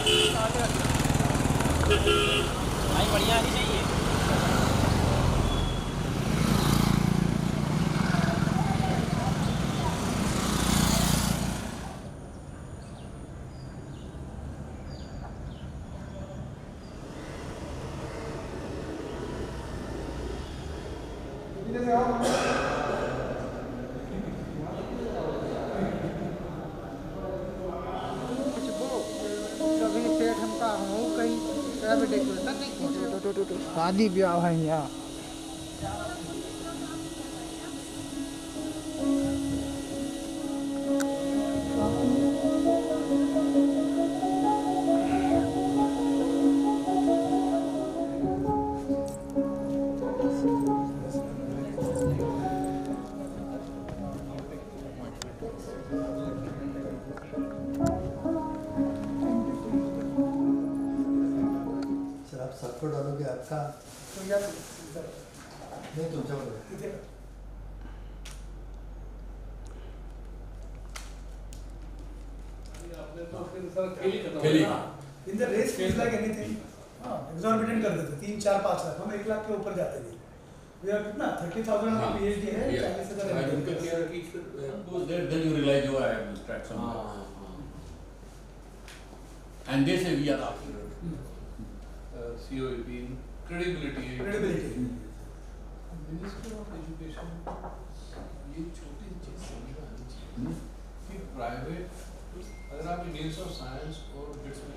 भाई बढ़िया आनी चाहिए। शादी ब्याह है यहाँ। सर आप सबको डालोगे आपका नहीं तुमच्या बरोबर in the race feels like anything exorbitant कर देते 3 4 5 लाख हम 1 लाख के ऊपर जाते नहीं वी आर कितना 30,000 का पीएचडी है 40,000 then you realize you are track somewhere. And they say we are after COEP credibility Minister of Education ये छोटी चीज समझ में आनी चाहिए कि प्राइवेट अगर आप इंडियंस ऑफ साइंस और बिट्स में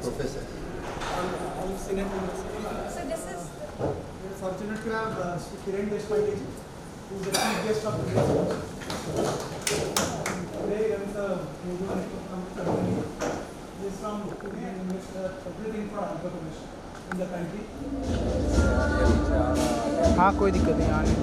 professor So this is fortunate to have Kiran Deshpande ji, who is the chief guest of the day. Today he runs a movement company. He is from Pune and invests everything for entrepreneurship in the country. हाँ कोई दिक्कत नहीं आने।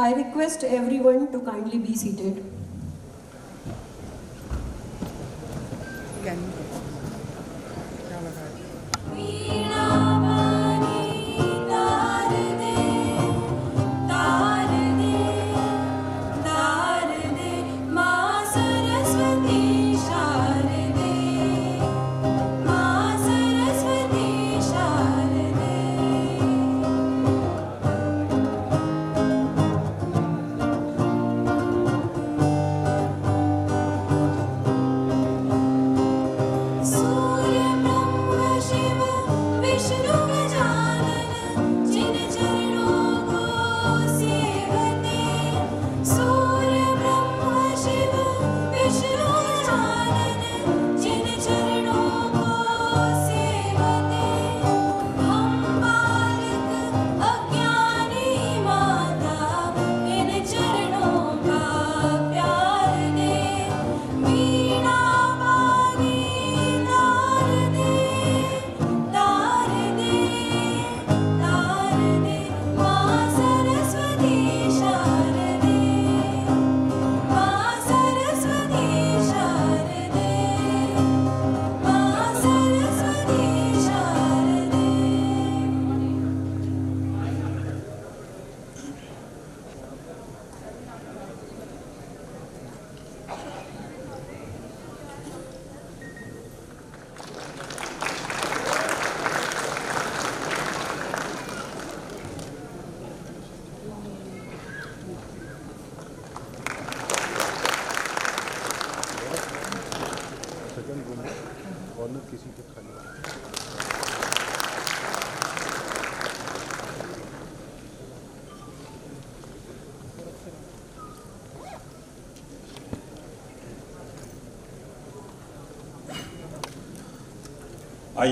I request everyone to kindly be seated. I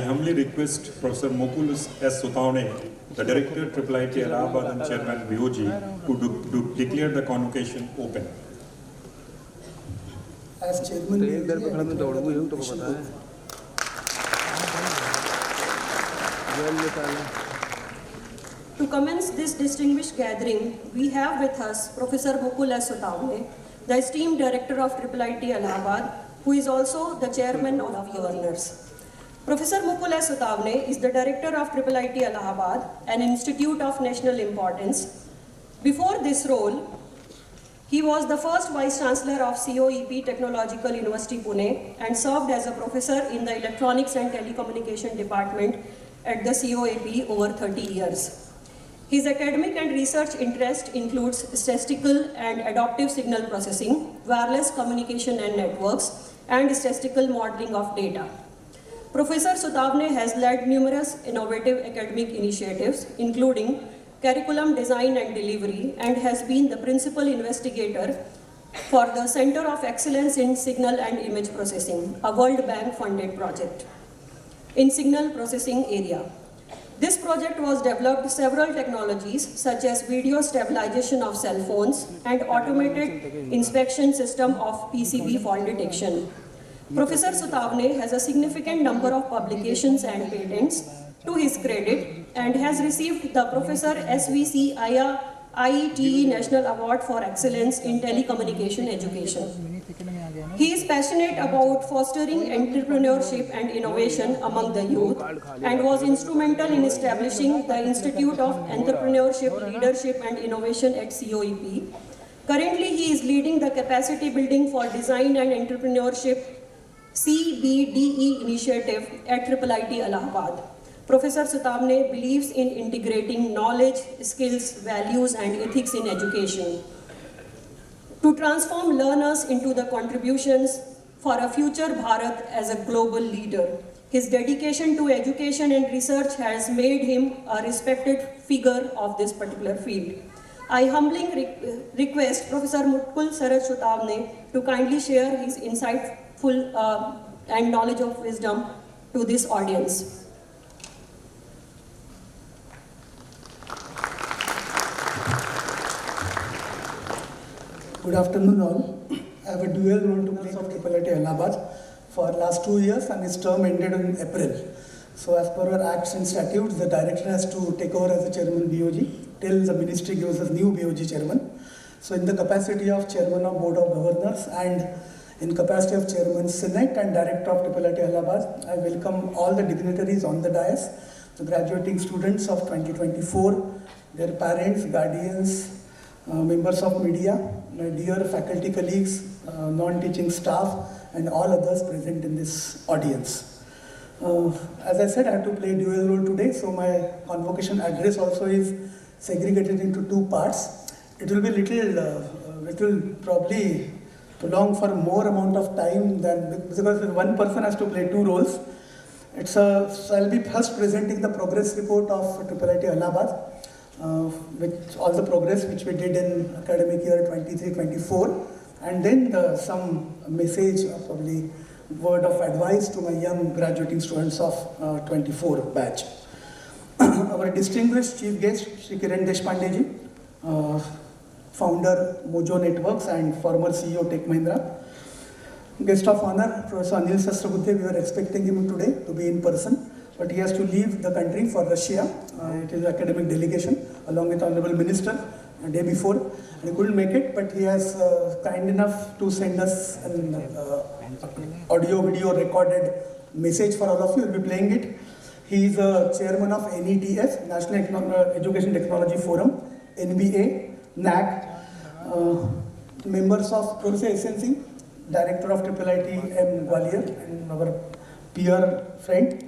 humbly request Professor Mukul S. Suthavne, the Director, IIIT Allahabad and Chairman BOG, to declare the convocation open. As chairman, To commence this distinguished gathering, we have with us Professor Mukul S. Suthavne, the esteemed Director of IIIT Allahabad, who is also the Chairman of Governors. Professor Mukul S. Suthavne is the Director of IIIT Allahabad, an institute of national importance. Before this role, he was the first Vice Chancellor of COEP Technological University Pune and served as a professor in the Electronics and Telecommunication Department at the COEP over 30 years. His academic and research interest includes statistical and adaptive signal processing, wireless communication and networks, and statistical modeling of data. Professor Suthavne has led numerous innovative academic initiatives, including curriculum design and delivery, and has been the principal investigator for the Center of Excellence in Signal and Image Processing, a World Bank-funded project in signal processing area. This project was developed several technologies such as video stabilization of cell phones and automated inspection system of PCB fault detection. Professor Suthavne has a significant number of publications and patents to his credit and has received the Professor SVC IITA National Award for Excellence in Telecommunication Education. He is passionate about fostering entrepreneurship and innovation among the youth and was instrumental in establishing the Institute of Entrepreneurship, Leadership and Innovation at COEP. Currently, he is leading the capacity building for design and entrepreneurship CBDE initiative at IIIT Allahabad. Professor Suthavne believes in integrating knowledge, skills, values, and ethics in education to transform learners into the contributions for a future Bharat as a global leader. His dedication to education and research has made him a respected figure of this particular field. I humbly request Professor Mukul S. Suthavne to kindly share his insightful and knowledge of wisdom to this audience. Good afternoon all. I have a dual role to play of IIIT Allahabad for last 2 years, and his term ended in April. So as per our acts and statutes, the director has to take over as the chairman BOG till the ministry gives us new BOG chairman. So in the capacity of chairman of Board of Governors and in capacity of chairman Senate and director of IIIT Allahabad, I welcome all the dignitaries on the dais, the graduating students of 2024, their parents, guardians, members of media, my dear faculty colleagues, non-teaching staff, and all others present in this audience. As I said, I have to play dual role today, so my convocation address also is segregated into 2 parts. It will be it will probably prolong for more amount of time than, because one person has to play 2 roles. So I'll be first presenting the progress report of IIIT Allahabad, with all the progress which we did in academic year 23-24, and then some message, probably word of advice to my young graduating students of 24 batch. Our distinguished chief guest, Shri Kiran Deshpande ji, founder Mojo Networks and former CEO Tech Mahindra. Guest of honor, Professor Anil Sasrabudhe, we were expecting him today to be in person, but he has to leave the country for Russia. It is an academic delegation along with Honorable Minister a day before, and he couldn't make it, but he has kind enough to send us an audio video recorded message for all of you. We'll be playing it. He is a chairman of NETF, National Education Technology Forum, NBA, NAC, members of Professor SNC, Director of IIIT M. Gwalior, and our peer friend,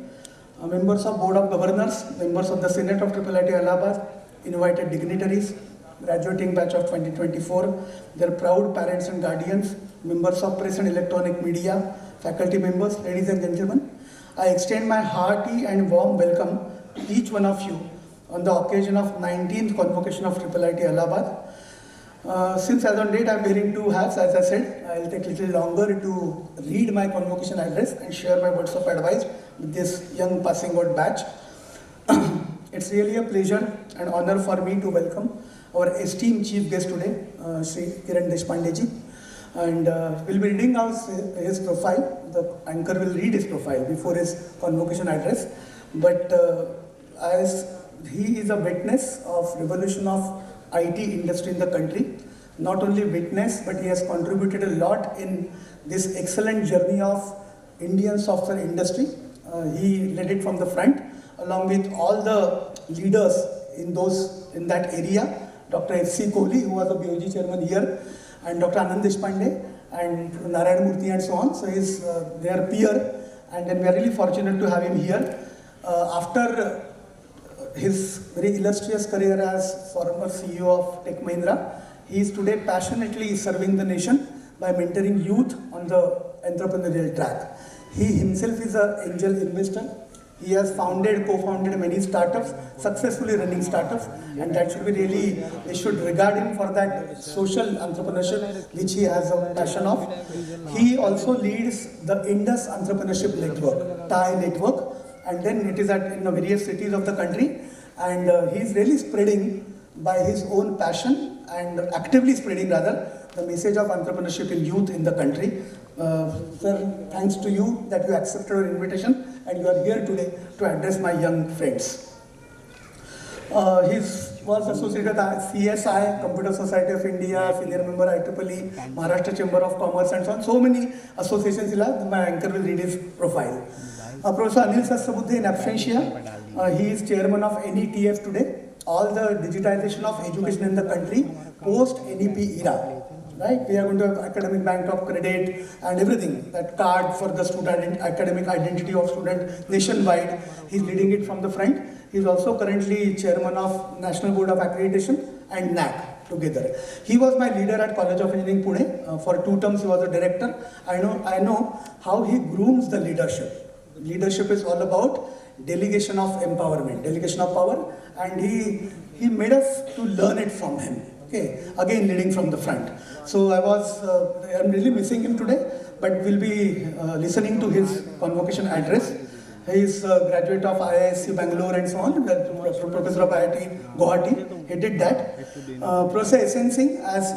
members of Board of Governors, members of the Senate of IIIT Allahabad, invited dignitaries, graduating batch of 2024, their proud parents and guardians, members of press and electronic media, faculty members, ladies and gentlemen. I extend my hearty and warm welcome to each one of you on the occasion of 19th Convocation of IIITA Allahabad. Since as on date I am wearing two hats, as I said, I will take a little longer to read my convocation address and share my words of advice with this young passing out batch. It's really a pleasure and honor for me to welcome our esteemed chief guest today, Sri Kiran Deshpande ji. And we'll be reading out his profile. The anchor will read his profile before his convocation address. But as he is a witness of revolution of IT industry in the country, not only witness, but he has contributed a lot in this excellent journey of Indian software industry. He led it from the front, along with all the leaders in that area. Dr. F.C. Kohli, who was the BOG chairman here, and Dr. Anand Deshpande, and Narayan Murthy, and so on. So he's their peer, and then we are really fortunate to have him here. After his very illustrious career as former CEO of Tech Mahindra, he is today passionately serving the nation by mentoring youth on the entrepreneurial track. He himself is an angel investor. He has co-founded many startups, successfully running startups, and that should be really, we should regard him for that social entrepreneurship which he has a passion of. He also leads the Indus Entrepreneurship Network, TIE network, and then it is in the various cities of the country, and he is really spreading by his own passion and actively spreading rather the message of entrepreneurship in youth in the country. Sir, thanks to you that you accepted our invitation and you are here today to address my young friends. He was associated with CSI, Computer Society of India, senior member IIIE, Maharashtra Chamber of Commerce, and so on. So many associations. My anchor will read his profile. Professor Anil Sasrabudhe in absentia. He is chairman of NETF today. All the digitization of education in the country post NEP era. Right? We are going to have academic bank of credit and everything, that card for the student, academic identity of student nationwide. He's leading it from the front. He's also currently chairman of National Board of Accreditation and NAC together. He was my leader at College of Engineering Pune. For 2 terms he was a director. I know how he grooms the leadership. Leadership is all about delegation of empowerment, delegation of power, and he made us to learn it from him. Okay, again leading from the front. So I'm really missing him today, but we'll be listening to his convocation address. He is a graduate of IISc Bangalore and so on, professor of IIT Guwahati. He did that. Professor S.N. Singh, as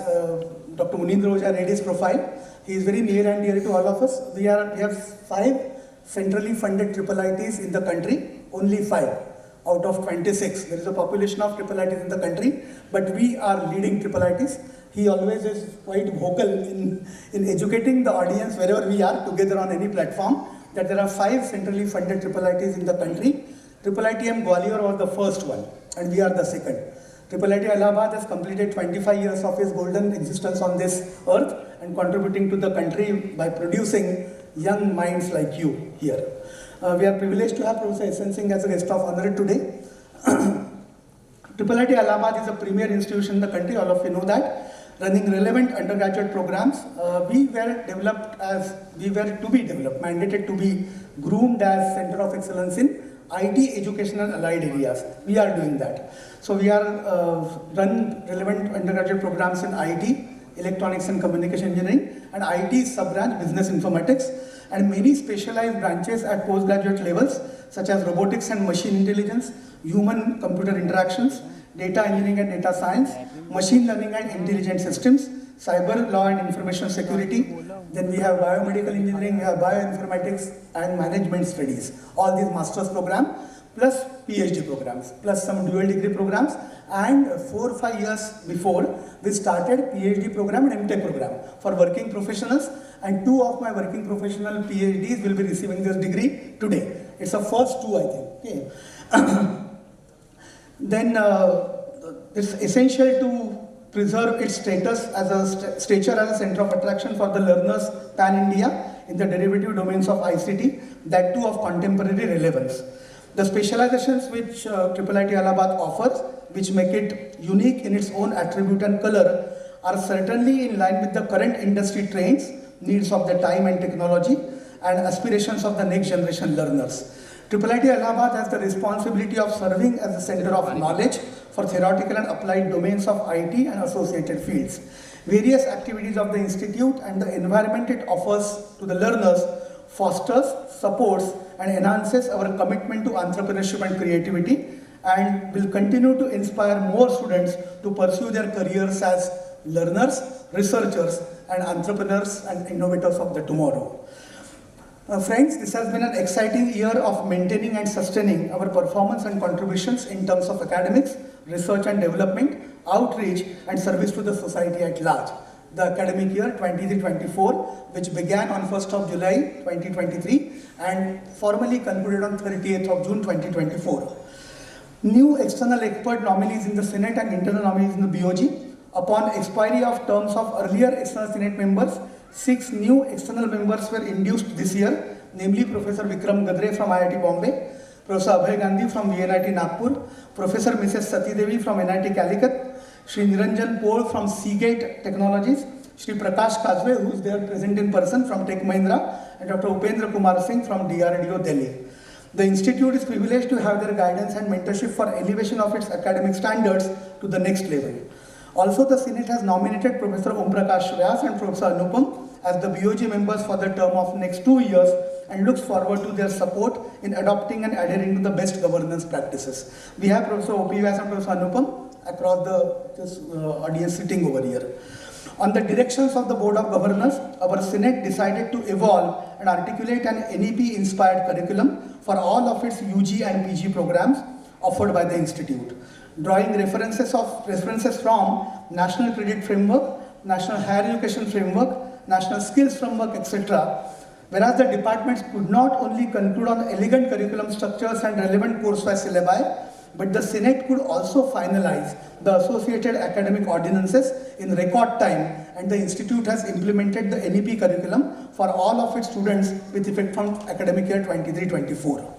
Dr. Munindra Ojha read his profile, he is very near and dear to all of us. We have 5 centrally funded IIITs in the country, only 5. Out of 26, there is a population of IIITs in the country, but we are leading IIITs. He always is quite vocal in educating the audience wherever we are together on any platform, that there are 5 centrally funded IIITs in the country. IIITM Gwalior was the first one, and we are the second. IIITA Allahabad has completed 25 years of its golden existence on this earth and contributing to the country by producing young minds like you here. We are privileged to have Professor S.N. Singh as a guest of honor today. IIITA Allahabad is a premier institution in the country, all of you know that, running relevant undergraduate programs. We were mandated to be groomed as Center of Excellence in IT educational allied areas. We are doing that. So we are run relevant undergraduate programs in IT, Electronics and Communication Engineering, and IT sub-branch Business Informatics, and many specialized branches at postgraduate levels such as robotics and machine intelligence, human-computer interactions, data engineering and data science, machine learning and intelligent systems, cyber law and information security. Then we have biomedical engineering, we have bioinformatics and management studies. All these master's programs plus PhD programs, plus some dual degree programs. And 4 or 5 years before, we started PhD program and MTech program for working professionals, and 2 of my working professional PhDs will be receiving this degree today. It's the first 2, I think. Okay. Then it's essential to preserve its status as a stature as a center of attraction for the learners pan-India in the derivative domains of ICT, that too of contemporary relevance. The specializations which IIITA Allahabad offers, which make it unique in its own attribute and color, are certainly in line with the current industry trends, needs of the time and technology, and aspirations of the next generation learners. IIIT Allahabad has the responsibility of serving as the center of knowledge for theoretical and applied domains of IT and associated fields. Various activities of the institute and the environment it offers to the learners fosters, supports, and enhances our commitment to entrepreneurship and creativity, and will continue to inspire more students to pursue their careers as learners, researchers, and entrepreneurs and innovators of the tomorrow. Friends, this has been an exciting year of maintaining and sustaining our performance and contributions in terms of academics, research and development, outreach, and service to the society at large. The academic year 23-24, which began on 1st of July 2023 and formally concluded on 30th of June 2024. New external expert nominees in the Senate and internal nominees in the BOG. Upon expiry of terms of earlier external Senate members, 6 new external members were induced this year, namely Professor Vikram Gadre from IIT Bombay, Professor Abhay Gandhi from VNIT Nagpur, Professor Mrs. Sati Devi from NIT Calicut, Shri Niranjan Pol from Seagate Technologies, Shri Prakash Kazwe, who is there present in person from Tech Mahindra, and Dr. Upendra Kumar Singh from DRDO Delhi. The institute is privileged to have their guidance and mentorship for elevation of its academic standards to the next level. Also, the Senate has nominated Professor Om Prakash Vyas and Professor Anupam as the BOG members for the term of next 2 years and looks forward to their support in adopting and adhering to the best governance practices. We have Professor O.P. Vyas and Professor Anupam across the audience sitting over here. On the directions of the Board of Governors, our Senate decided to evolve and articulate an NEP-inspired curriculum for all of its UG and PG programs offered by the Institute, drawing references from National Credit Framework, National Higher Education Framework, National Skills Framework, etc. Whereas the departments could not only conclude on elegant curriculum structures and relevant course-wise syllabi, but the Senate could also finalize the associated academic ordinances in record time, and the Institute has implemented the NEP curriculum for all of its students with effect from academic year 23-24.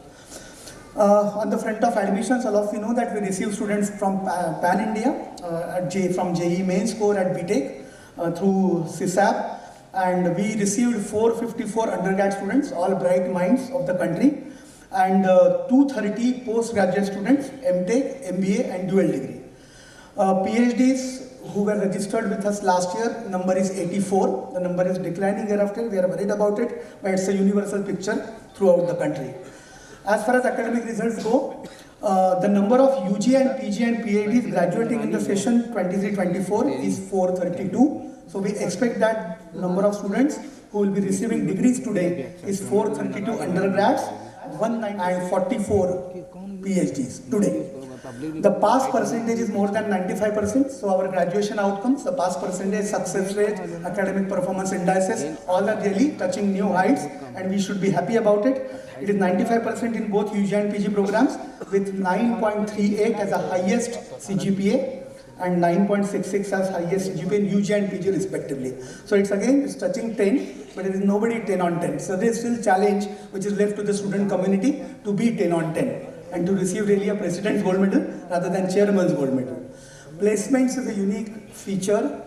On the front of admissions, all of you know that we receive students from Pan India, from JEE main score at BTech through CSAP, and we received 454 undergrad students, all bright minds of the country, and 230 postgraduate students, MTech, MBA, and dual degree. PhDs who were registered with us last year, number is 84. The number is declining hereafter. We are worried about it, but it's a universal picture throughout the country. As far as academic results go, the number of UG and PG and PhDs graduating in the session 23-24 is 432. So we expect that number of students who will be receiving degrees today is 432 undergrads, 144 PhDs today. The pass percentage is more than 95%. So our graduation outcomes, the pass percentage, success rate, academic performance indices, all are really touching new heights, and we should be happy about it. It is 95% in both UG and PG programs, with 9.38 as the highest CGPA and 9.66 as highest CGPA in UG and PG respectively. So it's touching 10, but there is nobody 10 on 10. So there is still challenge which is left to the student community to be 10 on 10 and to receive really a president's gold medal rather than chairman's gold medal. Placements is a unique feature,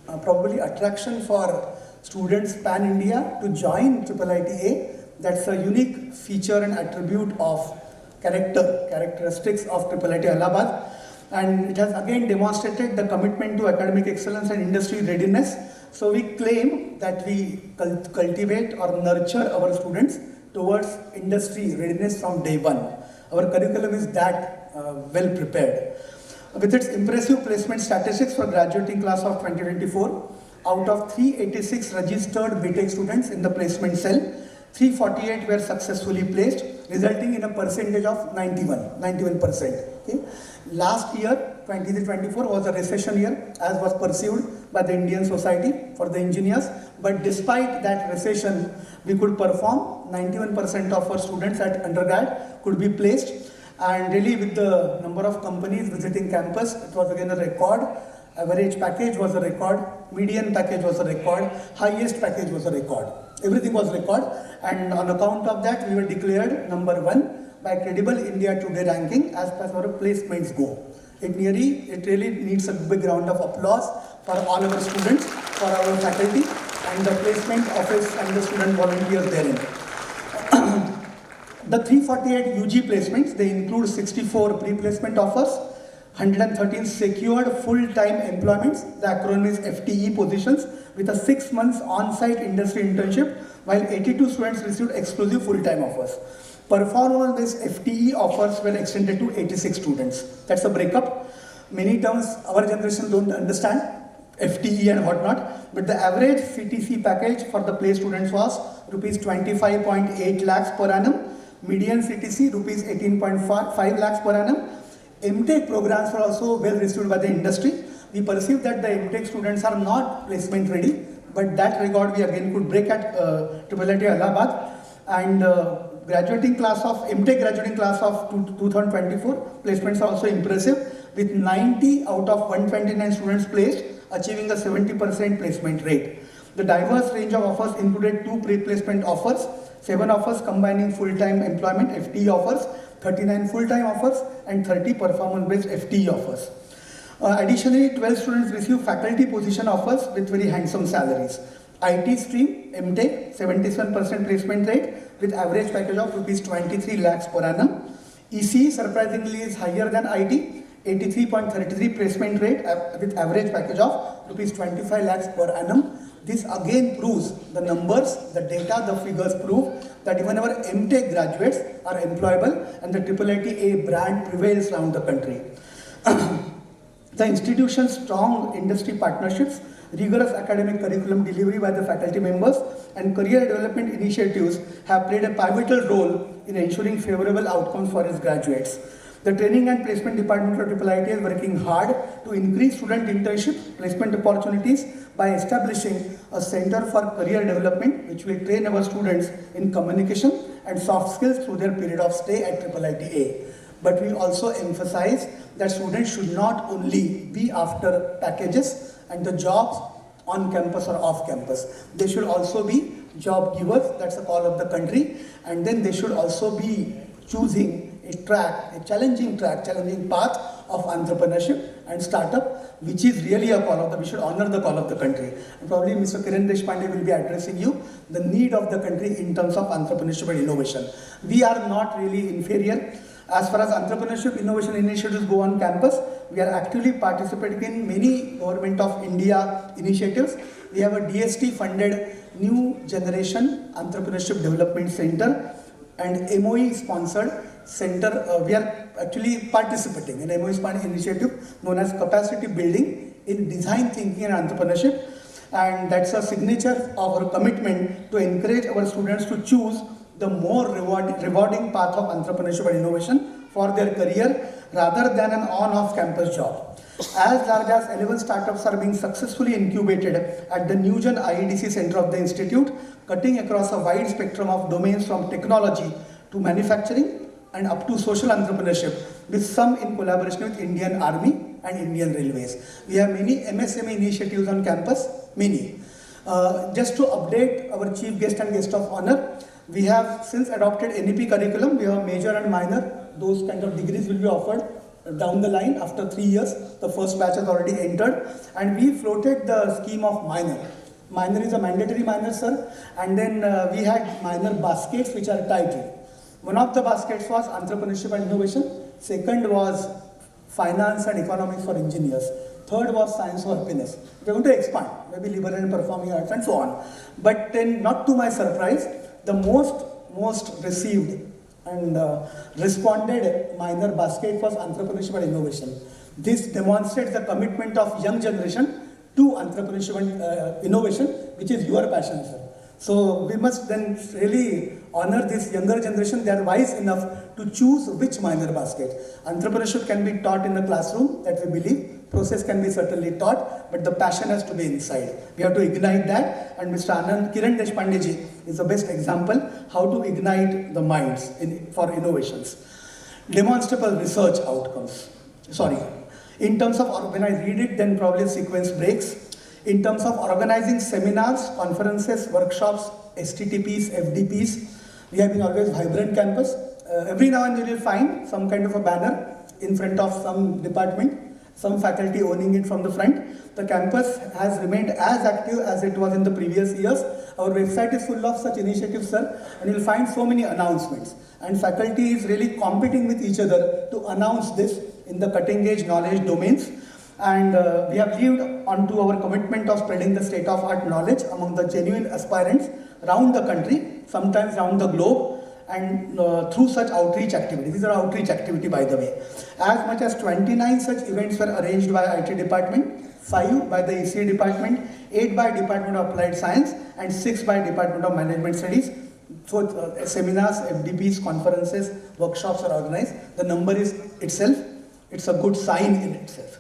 probably attraction for students pan-India to join IIITA. That's a unique feature and attribute of characteristics of IIITA Allahabad. And it has again demonstrated the commitment to academic excellence and industry readiness. So we claim that we cultivate or nurture our students towards industry readiness from day one. Our curriculum is that well prepared. With its impressive placement statistics for graduating class of 2024, out of 386 registered BTech students in the placement cell, 348 were successfully placed, resulting in a percentage of 91%. Okay? Last year, 23-24 was a recession year, as was perceived by the Indian Society for the Engineers. But despite that recession, we could perform. 91% of our students at undergrad could be placed. And really, with the number of companies visiting campus, it was again a record. Average package was a record, median package was a record, highest package was a record. Everything was record, and on account of that, we were declared number 1 by Credible India Today ranking as far as our placements go. It really needs a big round of applause for all our students, for our faculty, and the placement office and the student volunteers therein. The 348 UG placements, they include 64 pre-placement offers, 113 secured full-time employments, the acronym is FTE positions, with a 6 months on-site industry internship, while 82 students received exclusive full-time offers. Performance-based FTE offers were extended to 86 students. That's a breakup. Many terms our generation don't understand, FTE and whatnot, but the average CTC package for the play students was rupees 25.8 lakhs per annum, median CTC rupees 18.5 lakhs per annum. MTech programs were also well received by the industry. We perceive that the MTech students are not placement ready, but that record we again could break at IIITA Allahabad. And graduating class of MTech graduating class of 2024 placements are also impressive, with 90 out of 129 students placed, achieving a 70% placement rate. The diverse range of offers included 2 pre-placement offers, 7 offers combining full-time employment FTE offers, 39 full-time offers, and 30 performance-based FTE offers. Additionally, 12 students received faculty position offers with very handsome salaries. IT stream, MTech, 77% placement rate with average package of rupees 23 lakhs per annum. EC surprisingly is higher than IT, 83.33 placement rate with average package of rupees 25 lakhs per annum. This again proves the numbers, the data, the figures prove that even our MTech graduates are employable and the IIITA brand prevails around the country. The institution's strong industry partnerships, rigorous academic curriculum delivery by the faculty members, and career development initiatives have played a pivotal role in ensuring favorable outcomes for its graduates. The Training and Placement Department of IIITA is working hard to increase student internship placement opportunities by establishing a Center for Career Development, which will train our students in communication and soft skills through their period of stay at IIITA. But we also emphasize that students should not only be after packages and the jobs on campus or off campus. They should also be job givers, that's the call of the country, and then they should also be choosing a track, a challenging path of entrepreneurship and startup, which is really a call of the, we should honor the call of the country. And probably Mr. Kiran Deshpande will be addressing you the need of the country in terms of entrepreneurship and innovation. We are not really inferior. As far as entrepreneurship innovation initiatives go on campus, we are actively participating in many Government of India initiatives. We have a DST funded New Generation Entrepreneurship Development Center and MOE sponsored center. We are actually participating in MOE sponsored initiative known as Capacity Building in Design Thinking and Entrepreneurship, and that's a signature of our commitment to encourage our students to choose the more rewarding path of entrepreneurship and innovation for their career rather than an on-off campus job. As large as 11 startups are being successfully incubated at the Newgen IEDC Center of the Institute, cutting across a wide spectrum of domains from technology to manufacturing and up to social entrepreneurship, with some in collaboration with Indian Army and Indian Railways. We have many MSME initiatives on campus, many. Just to update our chief guest and guest of honor, we have since adopted NEP curriculum. We have major and minor. Those kind of degrees will be offered down the line after 3 years. The first batch has already entered, and we floated the scheme of minor. Minor is a mandatory minor, sir, and then we had minor baskets which are titled. One of the baskets was entrepreneurship and innovation. Second was finance and economics for engineers. Third was science for happiness. We're going to expand, maybe liberal and performing arts and so on. But then, not to my surprise, the most received and responded minor basket was entrepreneurship and innovation. This demonstrates the commitment of young generation to entrepreneurship and innovation, which is your passion, sir. So we must then really honor this younger generation. They are wise enough to choose which minor basket. Entrepreneurship can be taught in the classroom, that we believe. Process can be certainly taught, but the passion has to be inside. We have to ignite that, and Mr. Kiran Deshpande ji is the best example how to ignite the minds for innovations. Demonstrable research outcomes. In terms of, when I read it, then probably sequence breaks. In terms of organizing seminars, conferences, workshops, STTPs, FDPs, we have been always vibrant campus. Every now and then you will find some kind of a banner in front of some department, some faculty owning it from the front. The campus has remained as active as it was in the previous years. Our website is full of such initiatives, sir, and you'll find so many announcements. And faculty is really competing with each other to announce this in the cutting edge knowledge domains. And we have lived onto our commitment of spreading the state-of-art knowledge among the genuine aspirants around the country, sometimes around the globe, and through such outreach activities. These are outreach activity, by the way. As much as 29 such events were arranged by IT department, 5 by the ECA department, 8 by Department of Applied Science, and 6 by Department of Management Studies. So seminars, FDPs, conferences, workshops are organized. The number is itself, it's a good sign in itself.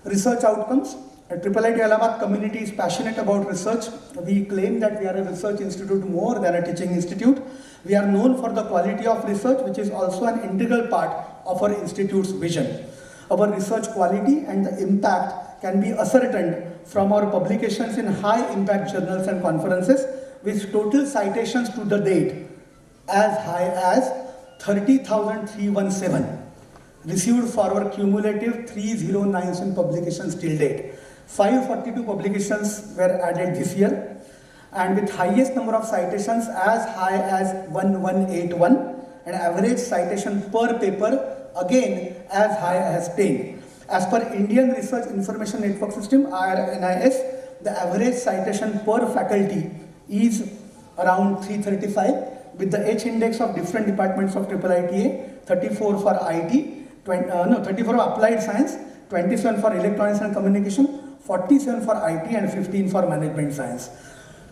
Research outcomes. IIITA Allahabad community is passionate about research. We claim that we are a research institute more than a teaching institute. We are known for the quality of research, which is also an integral part of our institute's vision. Our research quality and the impact can be ascertained from our publications in high impact journals and conferences, with total citations to the date as high as 30,317 received for our cumulative 3097 publications till date. 542 publications were added this year, and with highest number of citations as high as 1181, and average citation per paper again as high as 10. As per Indian Research Information Network System, IRNIS, the average citation per faculty is around 335, with the H index of different departments of IIITA, 34 for IT, 34 for Applied Science, 27 for Electronics and Communication, 47 for IT, and 15 for Management Science.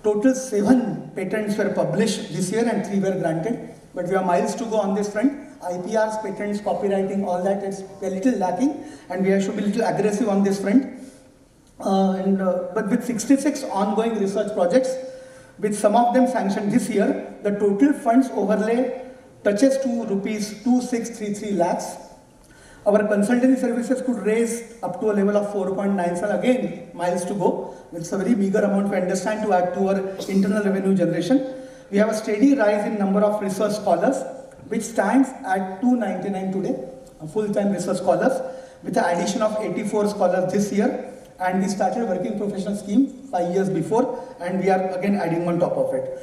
Total 7 patents were published this year and 3 were granted, but we have miles to go on this front. IPRs, patents, copywriting, all that is a little lacking, and we should be a little aggressive on this front. But with 66 ongoing research projects, with some of them sanctioned this year, the total funds overlay touches to rupees 2633 lakhs. Our consultancy services could raise up to a level of 4.97, again miles to go. It's a very meager amount, we understand, to add to our internal revenue generation. We have a steady rise in number of research scholars, which stands at 299 today, full-time research scholars, with the addition of 84 scholars this year. And we started working professional scheme 5 years before, and we are again adding on top of it.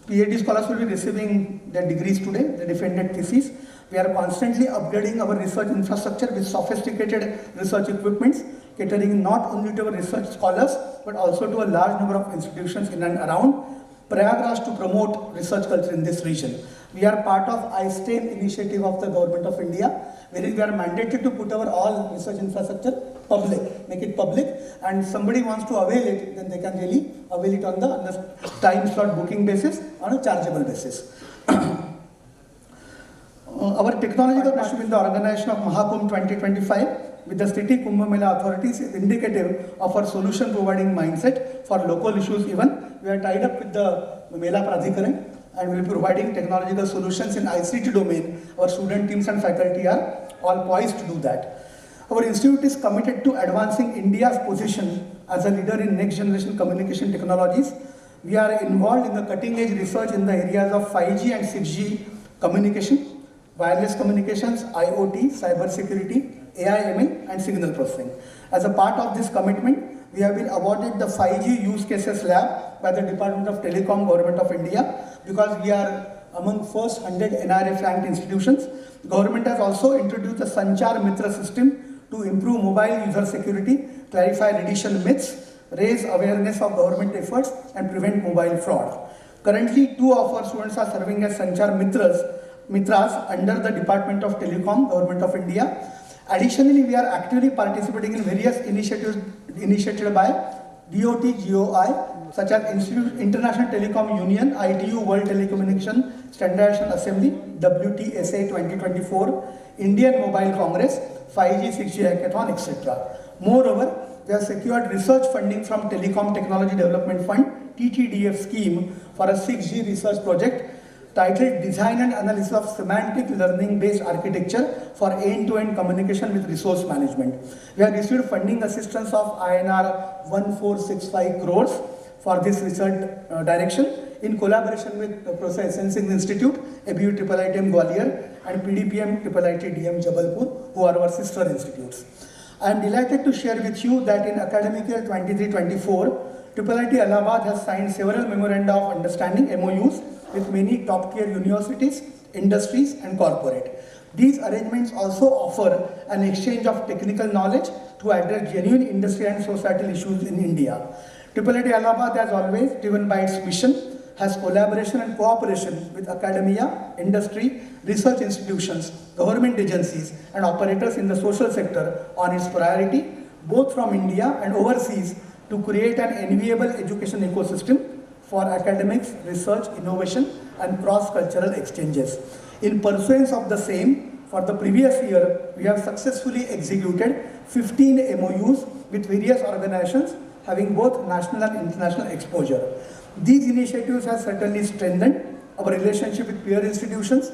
PhD scholars will be receiving their degrees today, the defended theses. We are constantly upgrading our research infrastructure with sophisticated research equipments, catering not only to our research scholars, but also to a large number of institutions in and around Prayagraj to promote research culture in this region. We are part of IIITA initiative of the Government of India, wherein we are mandated to put our all research infrastructure public, make it public, and somebody wants to avail it, then they can really avail it on the time slot booking basis, on a chargeable basis. Our technological partnership in the organization of Mahakumbh 2025 with the city Kumbh Mela authorities is indicative of our solution providing mindset for local issues even. We are tied up with the Mela Pradhikaran and will be providing technological solutions in ICT domain. Our student teams and faculty are all poised to do that. Our institute is committed to advancing India's position as a leader in next generation communication technologies. We are involved in the cutting edge research in the areas of 5G and 6G communication, wireless communications, IoT, cyber security, AI, ML, and signal processing. As a part of this commitment, we have been awarded the 5G Use Cases Lab by the Department of Telecom, Government of India, because we are among first 100 NRF ranked institutions. The government has also introduced the Sanchar Mitra system to improve mobile user security, clarify redition myths, raise awareness of government efforts, and prevent mobile fraud. Currently, 2 of our students are serving as Sanchar Mitras under the Department of Telecom, Government of India. Additionally, we are actively participating in various initiatives initiated by DOT GOI, such as International Telecom Union, ITU World Telecommunication Standardization Assembly, WTSA 2024, Indian Mobile Congress, 5G, 6G Hackathon, etc. Moreover, we have secured research funding from Telecom Technology Development Fund, TTDF scheme, for a 6G research project titled Design and Analysis of Semantic Learning Based Architecture for End-to-End Communication with Resource Management. We have received funding assistance of INR 1465 crores for this research direction. in collaboration with Professor SN Singh Institute, ABU IIITM Gwalior, and PDPM IIIT-DM Jabalpur, who are our sister institutes. I am delighted to share with you that in academic year 23-24, IIIT Allahabad has signed several memoranda of understanding (MOUs) with many top-tier universities, industries, and corporate. These arrangements also offer an exchange of technical knowledge to address genuine industry and societal issues in India. IIIT Allahabad, as always, driven by its mission, has collaboration and cooperation with academia, industry, research institutions, government agencies, and operators in the social sector on its priority, both from India and overseas, to create an enviable education ecosystem for academics, research, innovation, and cross-cultural exchanges. In pursuance of the same, for the previous year, we have successfully executed 15 MOUs with various organizations having both national and international exposure. These initiatives have certainly strengthened our relationship with peer institutions.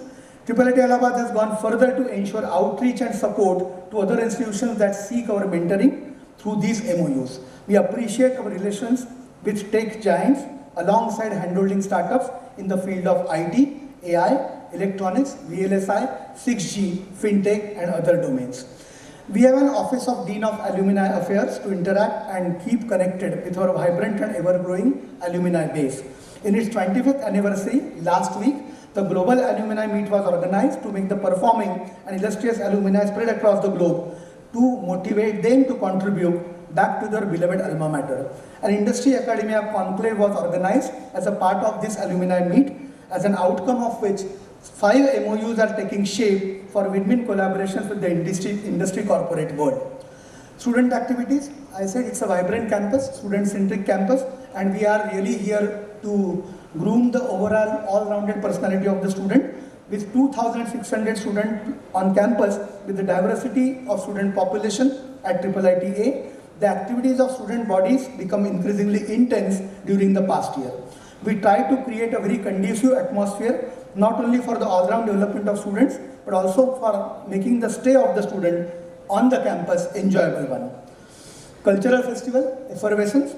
IIIT Allahabad has gone further to ensure outreach and support to other institutions that seek our mentoring through these MOUs. We appreciate our relations with tech giants alongside handholding startups in the field of IT, AI, electronics, VLSI, 6G, FinTech, and other domains. We have an Office of Dean of Alumni Affairs to interact and keep connected with our vibrant and ever-growing alumni base. In its 25th anniversary, last week, the Global Alumni Meet was organized to make the performing and illustrious alumni spread across the globe to motivate them to contribute back to their beloved alma mater. An industry academia conclave was organized as a part of this alumni meet, as an outcome of which 5 MOUs are taking shape for win-win collaborations with the industry corporate world. Student activities, I said it's a vibrant campus, student-centric campus, and we are really here to groom the overall all-rounded personality of the student. With 2,600 students on campus, with the diversity of student population at IIITA, the activities of student bodies become increasingly intense during the past year. We try to create a very conducive atmosphere, not only for the all-round development of students, but also for making the stay of the student on the campus enjoyable one. Cultural festival, effervescence,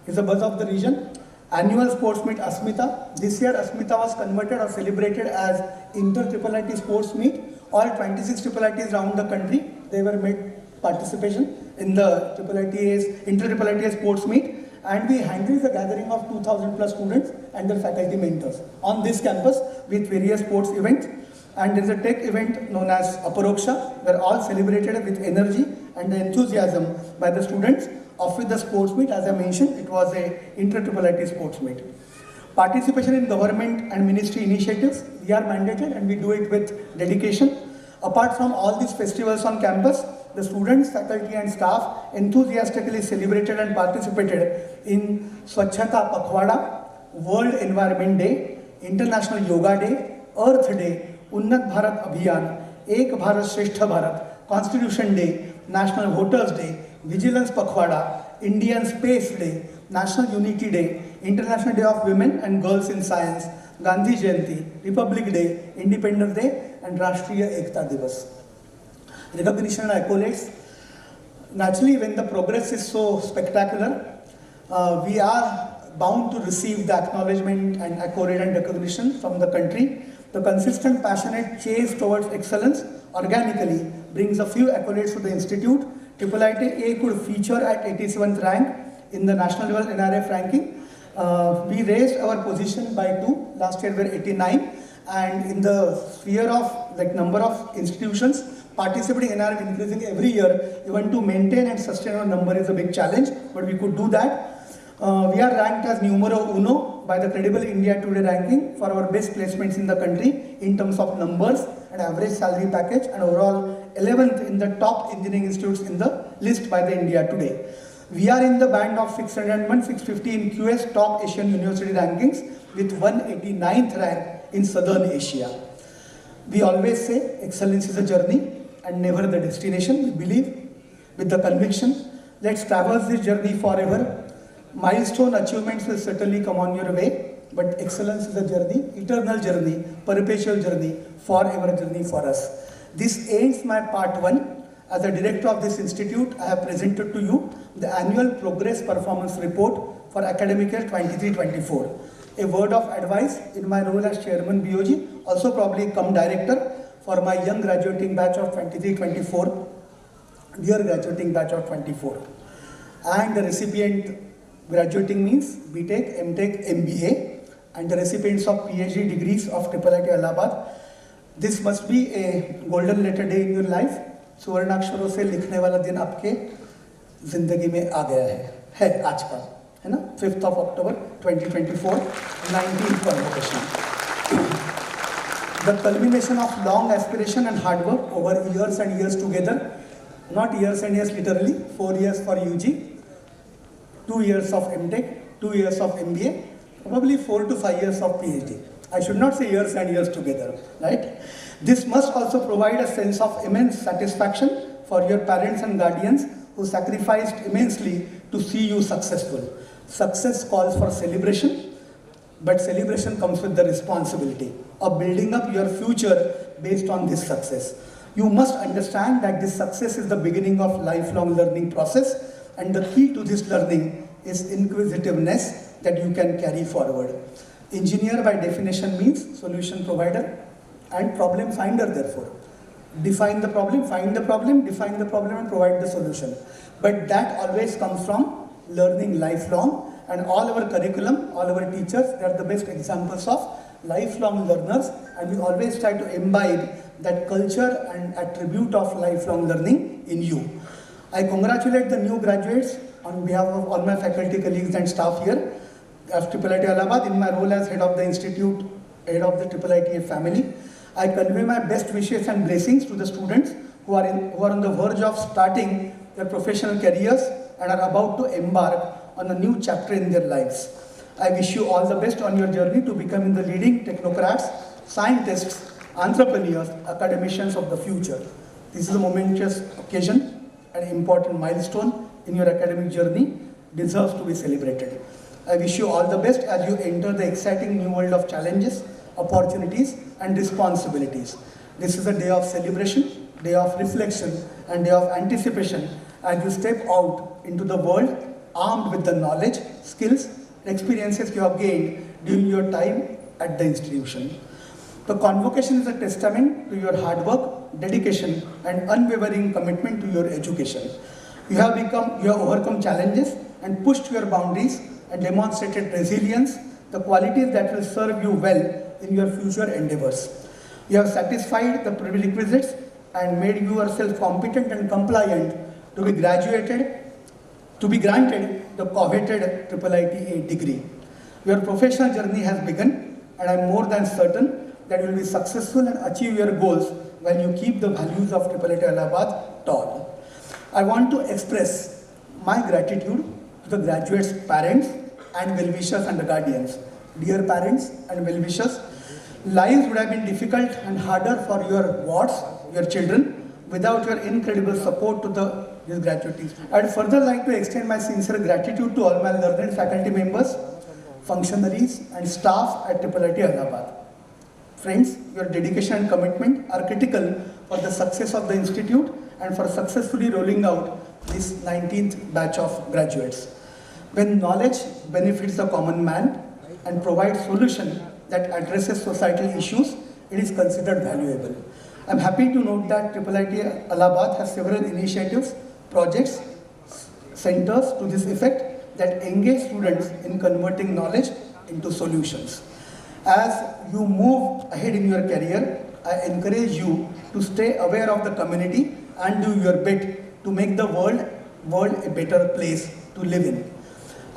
is the buzz of the region. Annual sports meet Asmita. This year Asmita was converted or celebrated as Inter-IIIT Sports Meet. All 26 IIITs around the country, they were made participation in the Inter-IIIT Sports Meet. And we handled the gathering of 2,000 plus students and their faculty mentors on this campus with various sports events. And there is a tech event known as Aparoksha, where all celebrated with energy and the enthusiasm by the students of the sports meet. As I mentioned, it was a Inter-IIIT sports meet. Participation in government and ministry initiatives, we are mandated and we do it with dedication. Apart from all these festivals on campus, the students, faculty and staff enthusiastically celebrated and participated in Swachhata Pakhwada, World Environment Day, International Yoga Day, Earth Day, Unnat Bharat Abhiyan, Ek Bharat Shrestha Bharat, Constitution Day, National Voters Day, Vigilance Pakhwada, Indian Space Day, National Unity Day, International Day of Women and Girls in Science, Gandhi Jayanti, Republic Day, Independence Day, and Rashtriya Ekta Divas. Recognition and accolades. Naturally, when the progress is so spectacular, we are bound to receive the acknowledgement and accolade and recognition from the country. The consistent, passionate chase towards excellence organically brings a few accolades to the institute. IIITA could feature at 87th rank in the national level NRF ranking. We raised our position by 2. Last year we were 89, and in the sphere of number of institutions participating in NRF increasing every year, even to maintain and sustain our number is a big challenge, but we could do that. We are ranked as numero uno by the Credible India Today ranking for our best placements in the country in terms of numbers and average salary package, and overall 11th in the top engineering institutes in the list by the India Today. We are in the band of 601, 650 in QS top Asian university rankings with 189th rank in Southern Asia. We always say excellence is a journey and never the destination. We believe with the conviction, let's traverse this journey forever. Milestone achievements will certainly come on your way, but excellence is a journey, eternal journey, perpetual journey, forever journey for us. This ends my part 1. As a director of this institute, I have presented to you the annual progress performance report for academic year 23-24. A word of advice in my role as Chairman BOG, also probably come director for my young graduating batch of 23-24, dear graduating batch of 24. And the recipient graduating means BTech, MTech, MBA, and the recipients of PhD degrees of IIIT Allahabad. This must be a golden letter day in your life. स्वर्ण अक्षरों से लिखने वाला दिन आपके जिंदगी में आ गया है आज का, है ना, 5th of October 2024, 19th Convocation. The culmination of long aspiration and hard work over years and years together, not years and years literally, 4 years for UG, 2 years of MTech, 2 years of MBA, probably 4 to 5 years of PhD. I should not say years and years together, right? This must also provide a sense of immense satisfaction for your parents and guardians who sacrificed immensely to see you successful. Success calls for celebration, but celebration comes with the responsibility of building up your future based on this success. You must understand that this success is the beginning of lifelong learning process, and the key to this learning is inquisitiveness that you can carry forward. Engineer by definition means solution provider and problem finder therefore. Define the problem, find the problem, define the problem and provide the solution. But that always comes from learning lifelong, and all our curriculum, all our teachers, they are the best examples of lifelong learners, and we always try to imbibe that culture and attribute of lifelong learning in you. I congratulate the new graduates on behalf of all my faculty colleagues and staff here of IIIT Allahabad in my role as head of the institute, head of the IIITA family. I convey my best wishes and blessings to the students who are on the verge of starting their professional careers and are about to embark on a new chapter in their lives. I wish you all the best on your journey to becoming the leading technocrats, scientists, entrepreneurs, academicians of the future. This is a momentous occasion, an important milestone in your academic journey, deserves to be celebrated. I wish you all the best as you enter the exciting new world of challenges, opportunities and responsibilities. This is a day of celebration, day of reflection and day of anticipation as you step out into the world armed with the knowledge, skills, experiences you have gained during your time at the institution. The convocation is a testament to your hard work, dedication and unwavering commitment to your education. You have overcome challenges and pushed your boundaries and demonstrated resilience, the qualities that will serve you well in your future endeavors. You have satisfied the prerequisites and made yourself competent and compliant to be granted the coveted IIITA degree. Your professional journey has begun, and I am more than certain that you will be successful and achieve your goals when you keep the values of IIITA Allahabad tall. I want to express my gratitude to the graduates' parents and well-wishers and the guardians. Dear parents and well-wishers, lives would have been difficult and harder for your wards, your children, without your incredible support to these graduates. I would further like to extend my sincere gratitude to all my learned faculty members, functionaries and staff at IIITA Allahabad. Friends, your dedication and commitment are critical for the success of the institute and for successfully rolling out this 19th batch of graduates. When knowledge benefits the common man and provides solutions that addresses societal issues, it is considered valuable. I am happy to note that IIITA Allahabad has several initiatives, projects, centers to this effect that engage students in converting knowledge into solutions. As you move ahead in your career, I encourage you to stay aware of the community and do your bit to make the world a better place to live in.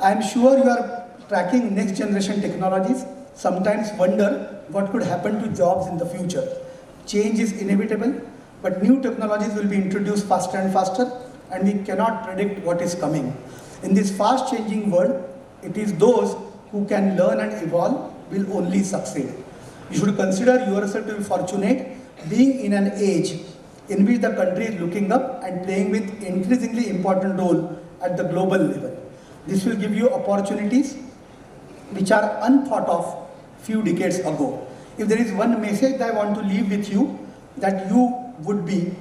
I am sure you are tracking next generation technologies, sometimes wonder what could happen to jobs in the future. Change is inevitable, but new technologies will be introduced faster and faster, and we cannot predict what is coming. In this fast changing world, it is those who can learn and evolve will only succeed. You should consider yourself to be fortunate being in an age in which the country is looking up and playing with increasingly important role at the global level. This will give you opportunities which are unthought of few decades ago. If there is one message that I want to leave with you, that you would be,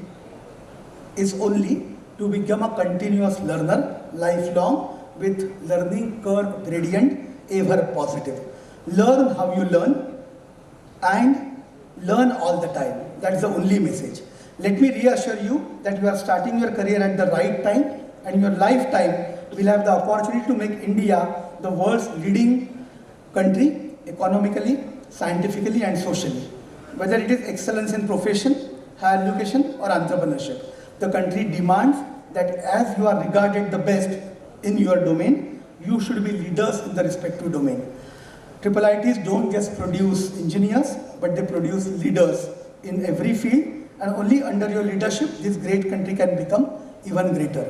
is only to become a continuous learner, lifelong, with learning curve gradient ever positive. Learn how you learn and learn all the time. That's the only message. Let me reassure you that you are starting your career at the right time, and your lifetime will have the opportunity to make India the world's leading country economically, scientifically and socially. Whether it is excellence in profession, higher education or entrepreneurship. The country demands that as you are regarded the best in your domain, you should be leaders in the respective domain. IIITs don't just produce engineers, but they produce leaders in every field, and only under your leadership this great country can become even greater.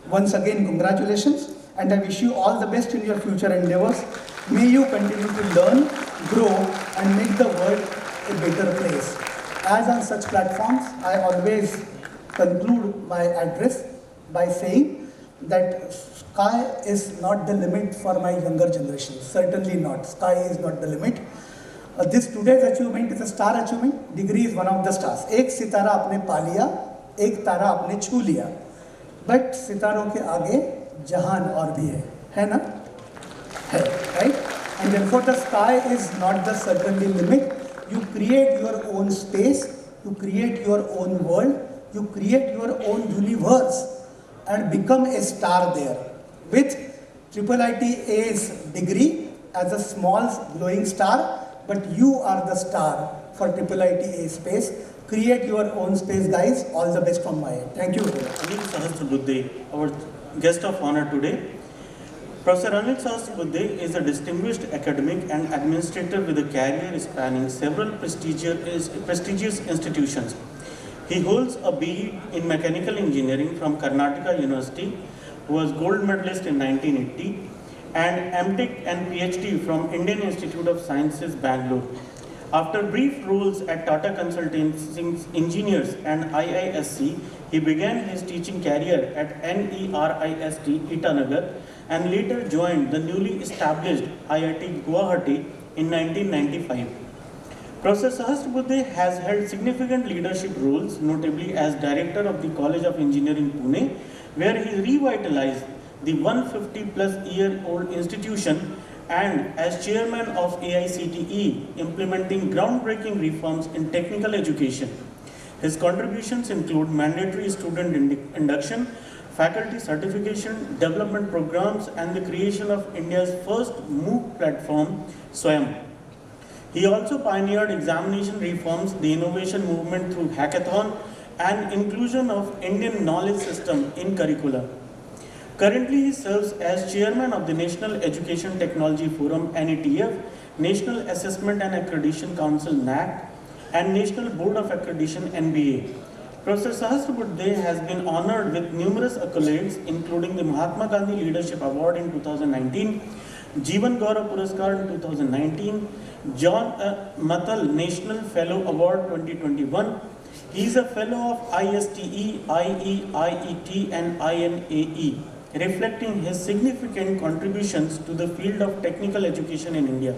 Once again, congratulations, and I wish you all the best in your future endeavors. May you continue to learn, grow and make the world a better place. As on such platforms, I always conclude my address by saying that sky is not the limit for my younger generation. Certainly not. Sky is not the limit. This today's achievement is a star achievement. Degree is one of the stars. एक सितारा आपने पा लिया, एक तारा आपने छू लिया. But सितारों के आगे जहान और भी है ना? है, right? And therefore the sky is not the certainly limit. You create your own space, you create your own world, you create your own universe and become a star there. With IIITA's degree as a small glowing star, but you are the star for IIITA space. Create your own space, guys. All the best from my end. Thank you. Anil Sahasrabudhe, our guest of honor today. Professor Anil Sahasrabudhe is a distinguished academic and administrator with a career spanning several prestigious institutions. He holds a BE in Mechanical Engineering from Karnataka University, was gold medalist in 1980, and MTech and PhD from Indian Institute of Sciences, Bangalore. After brief roles at Tata Consulting Engineers and IISc, he began his teaching career at NERIST Itanagar and later joined the newly established IIT Guwahati in 1995. Professor Sahasrabudhe has held significant leadership roles, notably as Director of the College of Engineering, Pune, where he revitalized the 150-plus-year-old institution, and as Chairman of AICTE, implementing groundbreaking reforms in technical education. His contributions include mandatory student induction, faculty certification, development programs, and the creation of India's first MOOC platform, SWAYAM. He also pioneered examination reforms, the innovation movement through hackathon, and inclusion of Indian knowledge system in curricula. Currently, he serves as Chairman of the National Education Technology Forum, NETF, National Assessment and Accreditation Council, NAC, and National Board of Accreditation, NBA. Professor Sahasrabudhe has been honored with numerous accolades, including the Mahatma Gandhi Leadership Award in 2019, Jeevan Gaurav Puraskar in 2019, John Mattal National Fellow Award 2021. He is a fellow of ISTE, IIET, and INAE, reflecting his significant contributions to the field of technical education in India.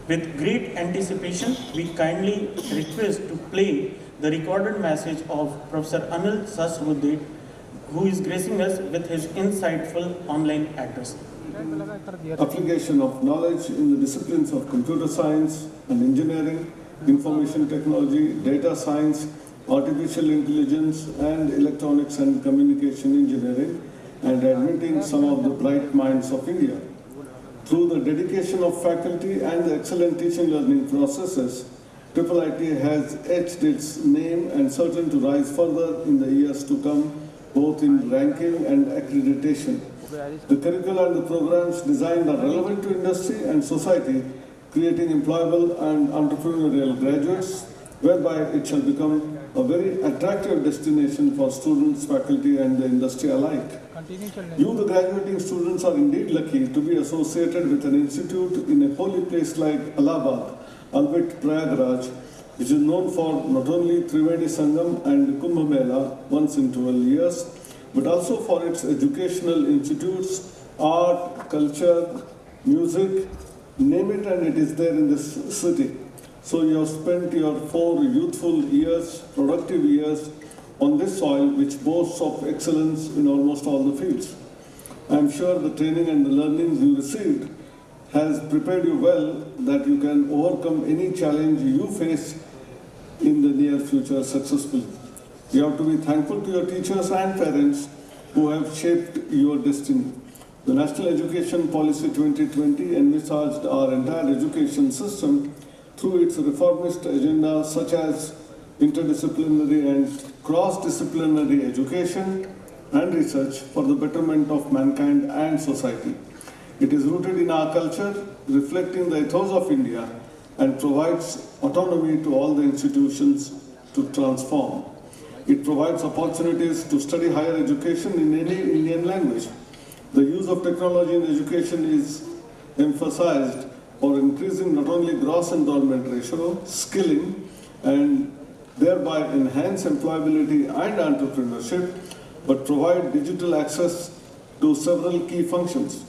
With great anticipation, we kindly request to play the recorded message of Professor Anil Sahasrabudhe, who is gracing us with his insightful online address. Application of knowledge in the disciplines of computer science and engineering, information technology, data science, artificial intelligence, and electronics and communication engineering, and admitting some of the bright minds of India. Through the dedication of faculty and the excellent teaching learning processes, IIIT has etched its name and certain to rise further in the years to come, both in ranking and accreditation. The curricula and the programs designed are relevant to industry and society, creating employable and entrepreneurial graduates, whereby it shall become a very attractive destination for students, faculty, and the industry alike. You, the graduating students, are indeed lucky to be associated with an institute in a holy place like Allahabad, albeit Prayagraj, which is known for not only Trivedi Sangam and Kumbh Mela once in 12 years, but also for its educational institutes, art, culture, music, name it, and it is there in this city. So you have spent your 4 youthful years, productive years, on this soil which boasts of excellence in almost all the fields. I am sure the training and the learnings you received has prepared you well that you can overcome any challenge you face in the near future successfully. You have to be thankful to your teachers and parents who have shaped your destiny. The National Education Policy 2020 envisaged our entire education system through its reformist agenda such as interdisciplinary and cross-disciplinary education and research for the betterment of mankind and society. It is rooted in our culture, reflecting the ethos of India, and provides autonomy to all the institutions to transform. It provides opportunities to study higher education in any Indian language. The use of technology in education is emphasized for increasing not only gross enrollment ratio, skilling, and thereby enhance employability and entrepreneurship, but provide digital access to several key functions.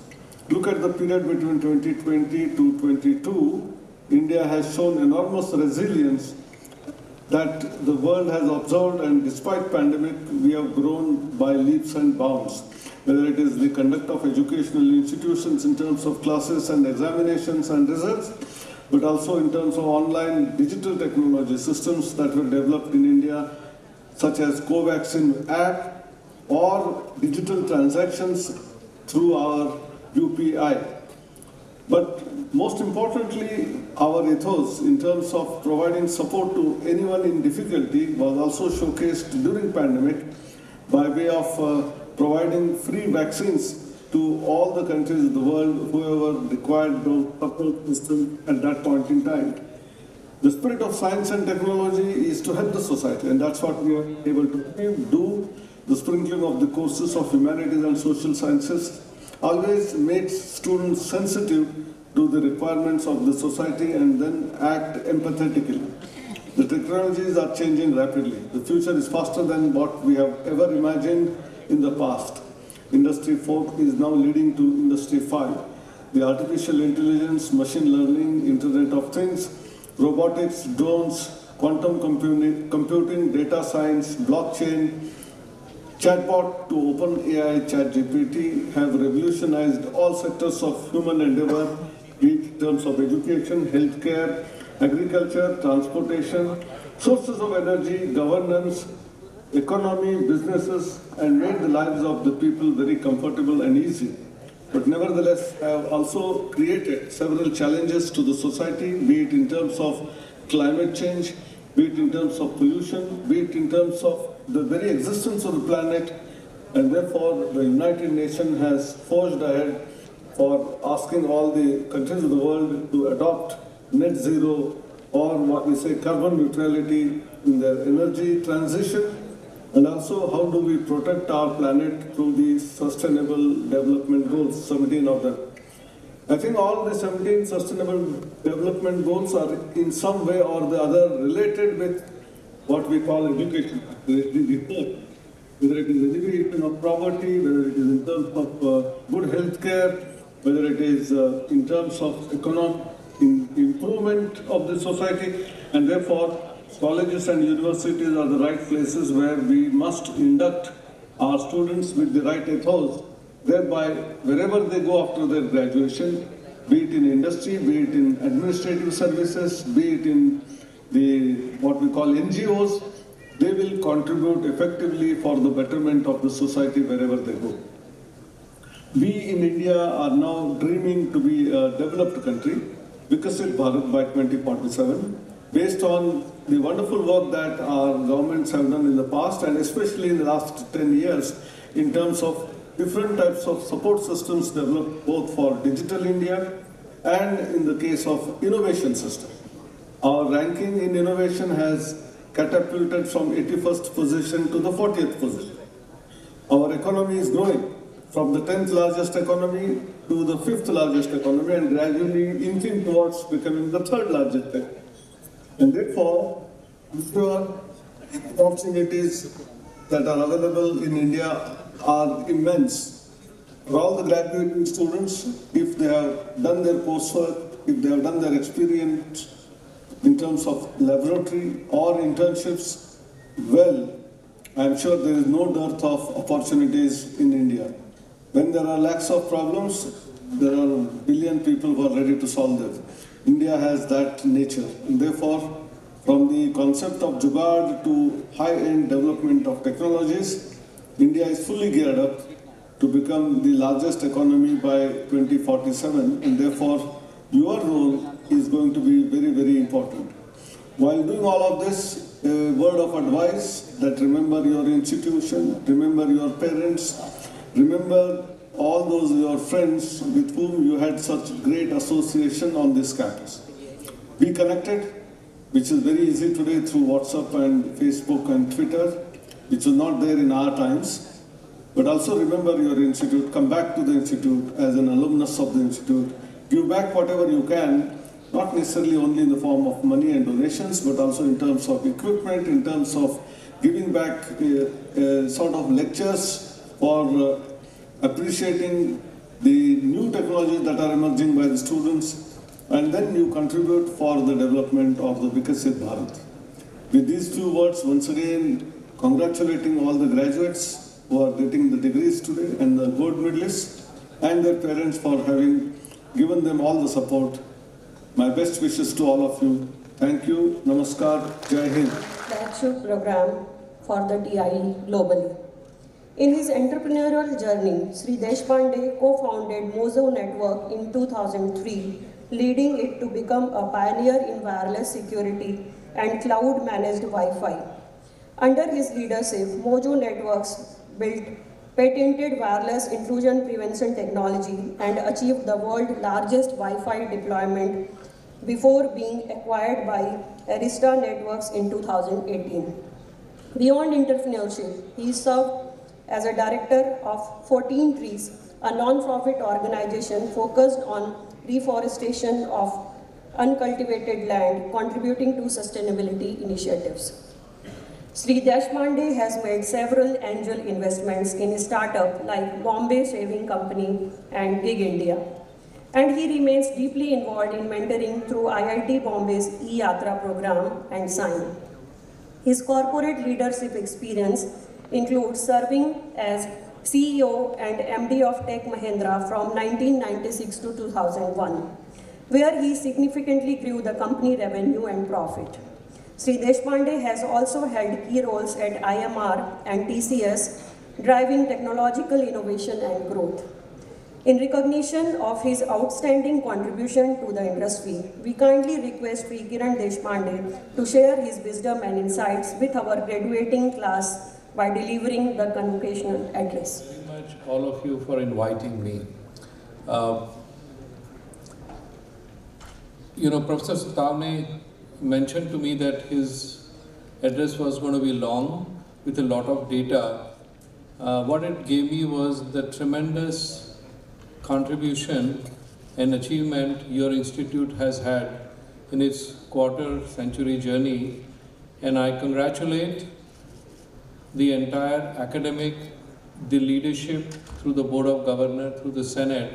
Look at the period between 2020 to 22. India has shown enormous resilience that the world has observed, and despite pandemic, we have grown by leaps and bounds. Whether it is the conduct of educational institutions in terms of classes and examinations and results, but also in terms of online digital technology systems that were developed in India, such as Covaxin app or digital transactions through our UPI. But most importantly, our ethos in terms of providing support to anyone in difficulty was also showcased during pandemic by way of providing free vaccines to all the countries of the world, whoever required those support system at that point in time. The spirit of science and technology is to help the society, and that's what we are able to do. The sprinkling of the courses of humanities and social sciences always makes students sensitive to the requirements of the society and then act empathetically. The technologies are changing rapidly. The future is faster than what we have ever imagined in the past. Industry 4 is now leading to Industry 5. The artificial intelligence, machine learning, Internet of Things, robotics, drones, quantum computing, data science, blockchain, chatbot to OpenAI ChatGPT have revolutionized all sectors of human endeavor, be it in terms of education, healthcare, agriculture, transportation, sources of energy, governance, economy, businesses, and made the lives of the people very comfortable and easy. But nevertheless, have also created several challenges to the society, be it in terms of climate change, be it in terms of pollution, be it in terms of the very existence of the planet, and therefore the United Nations has forged ahead for asking all the countries of the world to adopt net zero or what we say carbon neutrality in their energy transition, and also how do we protect our planet through the Sustainable Development Goals, 17 of them. I think all the 17 Sustainable Development Goals are in some way or the other related with what we call education, whether it is education of poverty, whether it is in terms of good health care, whether it is in terms of economic improvement of the society, and therefore colleges and universities are the right places where we must induct our students with the right ethos, thereby wherever they go after their graduation, be it in industry, be it in administrative services, be it in the what we call NGOs, they will contribute effectively for the betterment of the society wherever they go. We in India are now dreaming to be a developed country, Vikasit Bharat by 2047, based on the wonderful work that our governments have done in the past and especially in the last 10 years in terms of different types of support systems developed both for Digital India and in the case of innovation system. Our ranking in innovation has catapulted from 81st position to the 40th position. Our economy is growing from the 10th largest economy to the 5th largest economy and gradually inching towards becoming the 3rd largest economy. And therefore, the opportunities that are available in India are immense. For all the graduating students, if they have done their coursework, if they have done their experience in terms of laboratory or internships, well, I am sure there is no dearth of opportunities in India. When there are lacks of problems, there are a billion people who are ready to solve this. India has that nature. And therefore, from the concept of jugaad to high-end development of technologies, India is fully geared up to become the largest economy by 2047, and therefore your role is going to be very, very important. While doing all of this, a word of advice that remember your institution, remember your parents, remember all those your friends with whom you had such great association on this campus. Be connected, which is very easy today through WhatsApp and Facebook and Twitter, which was not there in our times. But also remember your institute, come back to the institute as an alumnus of the institute, give back whatever you can, not necessarily only in the form of money and donations, but also in terms of equipment, in terms of giving back sort of lectures for appreciating the new technologies that are emerging by the students, and then you contribute for the development of the Vikasit Bharat. With these few words, once again, congratulating all the graduates who are getting the degrees today and the gold medalists and their parents for having given them all the support. My best wishes to all of you. Thank you. Namaskar. Jai Hind. Flagship program for the TIE globally. In his entrepreneurial journey, Sri Deshpande co-founded Mozo Network in 2003, leading it to become a pioneer in wireless security and cloud-managed Wi-Fi. Under his leadership, Mozo Networks built patented wireless intrusion prevention technology and achieved the world's largest Wi-Fi deployment before being acquired by Arista Networks in 2018. Beyond entrepreneurship, he served as a director of 14 Trees, a non-profit organization focused on reforestation of uncultivated land, contributing to sustainability initiatives. Sri Deshpande has made several angel investments in startups like Bombay Shaving Company and Gig India. And he remains deeply involved in mentoring through IIT Bombay's IIITA program and SIGN. His corporate leadership experience includes serving as CEO and MD of Tech Mahindra from 1996 to 2001, where he significantly grew the company revenue and profit. Sri Deshpande has also held key roles at IMR and TCS, driving technological innovation and growth. In recognition of his outstanding contribution to the industry, we kindly request Sri Kiran Deshpande to share his wisdom and insights with our graduating class by delivering the convocation address. Thank you very much, all of you, for inviting me. Professor Sutavne mentioned to me that his address was going to be long with a lot of data. What it gave me was the tremendous contribution and achievement your institute has had in its quarter-century journey, and I congratulate the entire academic, the leadership, through the Board of Governors, through the Senate,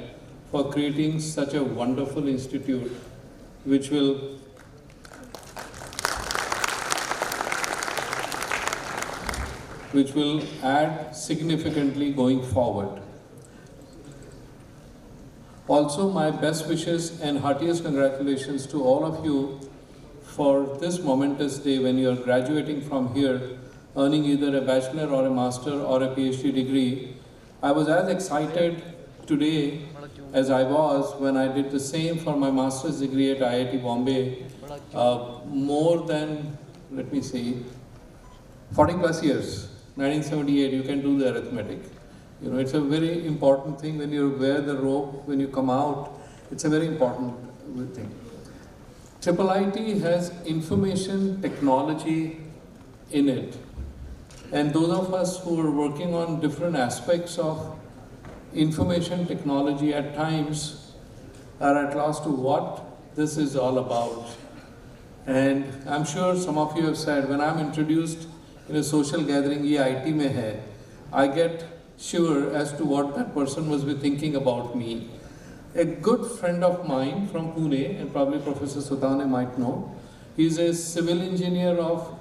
for creating such a wonderful institute which will add significantly going forward. Also, my best wishes and heartiest congratulations to all of you for this momentous day when you are graduating from here, earning either a bachelor or a master or a PhD degree. I was as excited today as I was when I did the same for my master's degree at IIT Bombay, more than, 40 plus years, 1978, you can do the arithmetic. It's a very important thing when you wear the robe, when you come out, it's a very important thing. IIIT has information technology in it. And those of us who are working on different aspects of information technology at times are at loss to what this is all about. And I'm sure some of you have said, when I'm introduced in a social gathering, ye IT mein hai, I get sure as to what that person must be thinking about me. A good friend of mine from Pune, and probably Professor Sutavne might know, he's a civil engineer of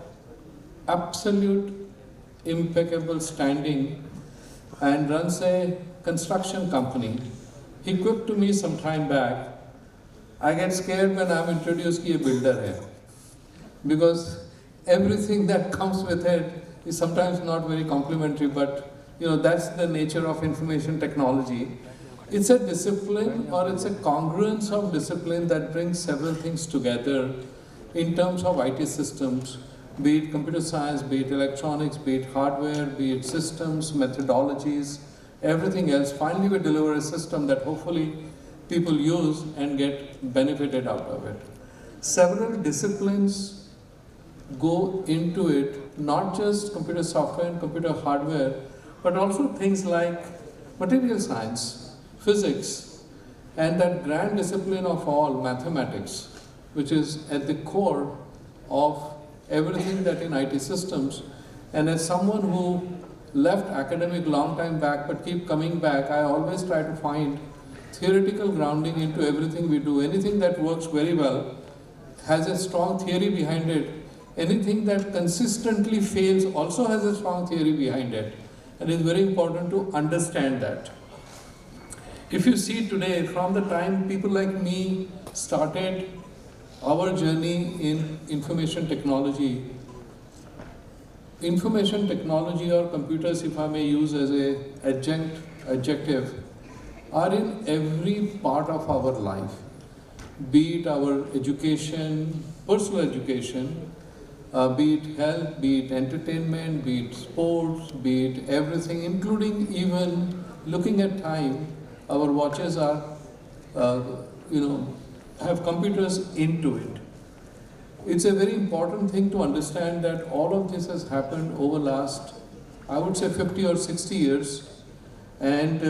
absolute impeccable standing and runs a construction company. He quipped to me some time back, I get scared when I'm introduced to a builder here, because everything that comes with it is sometimes not very complimentary, but that's the nature of information technology. It's a discipline, or it's a congruence of discipline that brings several things together in terms of IT systems, be it computer science, be it electronics, be it hardware, be it systems, methodologies, everything else. Finally, we deliver a system that hopefully people use and get benefited out of it. Several disciplines go into it, not just computer software and computer hardware, but also things like material science, physics, and that grand discipline of all, mathematics, which is at the core of everything that in IT systems. And as someone who left academic long time back but keep coming back, I always try to find theoretical grounding into everything we do. Anything that works very well has a strong theory behind it. Anything that consistently fails also has a strong theory behind it. And it's very important to understand that. If you see today, from the time people like me started our journey in information technology or computers, if I may use as an adjective, are in every part of our life. Be it our education, personal education, be it health, be it entertainment, be it sports, be it everything, including even looking at time. Our watches are, have computers into it. It's a very important thing to understand that all of this has happened over last, I would say 50 or 60 years, and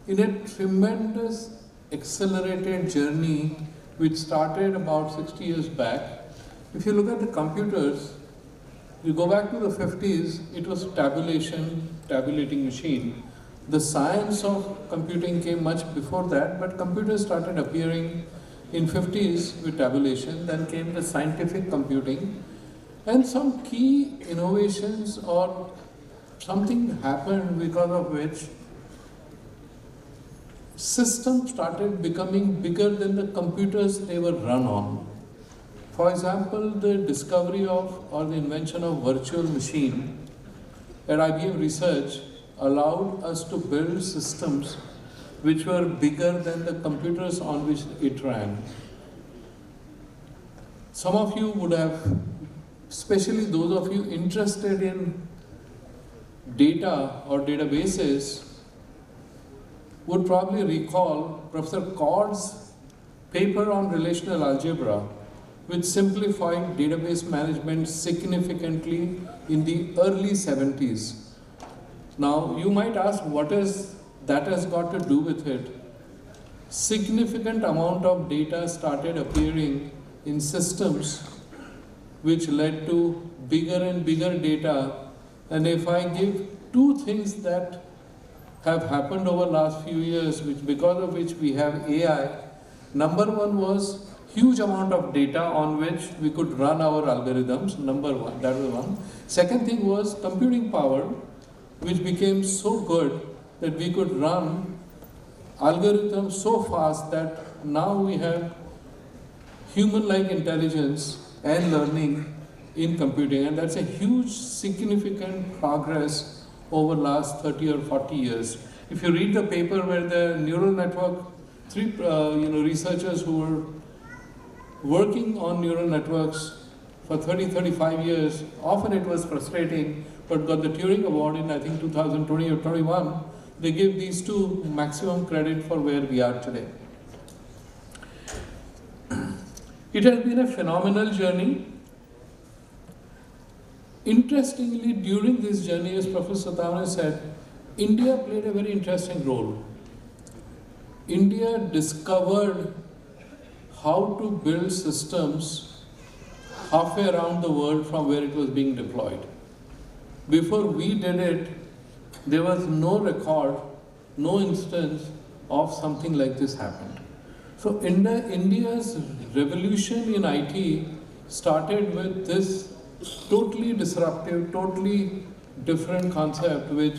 in a tremendous accelerated journey which started about 60 years back. If you look at the computers, you go back to the 50s, it was tabulating machine. The science of computing came much before that, but computers started appearing in 50s with tabulation. Then came the scientific computing, and some key innovations or something happened because of which systems started becoming bigger than the computers they were run on. For example, the discovery of or the invention of virtual machine at IBM Research allowed us to build systems which were bigger than the computers on which it ran. Some of you would have, especially those of you interested in data or databases, would probably recall Professor Cord's paper on relational algebra, which simplified database management significantly in the early 70s. Now, you might ask, what is that has got to do with it? Significant amount of data started appearing in systems which led to bigger and bigger data. And if I give two things that have happened over the last few years, because of which we have AI, number one was huge amount of data on which we could run our algorithms, number one, that was one. Second thing was computing power, which became so good that we could run algorithms so fast that now we have human-like intelligence and learning in computing, and that's a huge, significant progress over the last 30 or 40 years. If you read the paper where the neural network, three researchers who were working on neural networks for 30-35 years, often it was frustrating, but got the Turing Award in I think 2020 or 21, they give these two maximum credit for where we are today. It has been a phenomenal journey. Interestingly, during this journey, as Professor Satavane said, India played a very interesting role. India discovered how to build systems halfway around the world from where it was being deployed. Before we did it, there was no record, no instance of something like this happened. So India's revolution in IT started with this totally disruptive, totally different concept which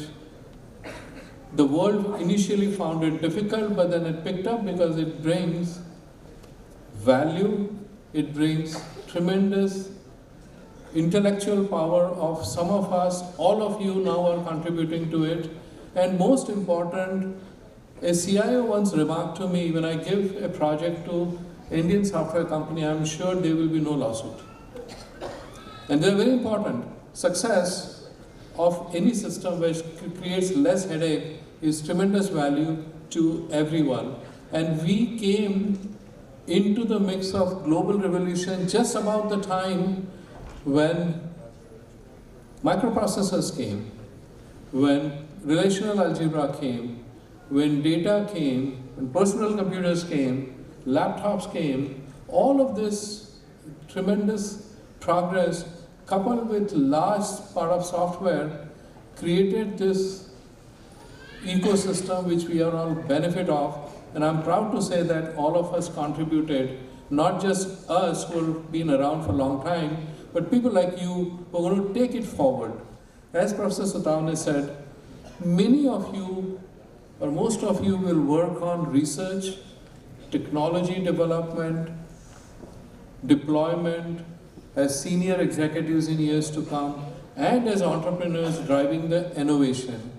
The world initially found it difficult, but then it picked up because it brings value, it brings tremendous intellectual power of some of us, all of you now are contributing to it. And most important, a CIO once remarked to me, when I give a project to Indian software company, I'm sure there will be no lawsuit. And they're very important. Success of any system which creates less headache is tremendous value to everyone. And we came into the mix of global revolution just about the time when microprocessors came, when relational algebra came, when data came, when personal computers came, laptops came. All of this tremendous progress coupled with large part of software created this ecosystem which we are all benefit of. And I'm proud to say that all of us contributed, not just us who have been around for a long time, but people like you who are going to take it forward. As Professor Sotawane said, many of you, or most of you, will work on research, technology development, deployment, as senior executives in years to come, and as entrepreneurs driving the innovation.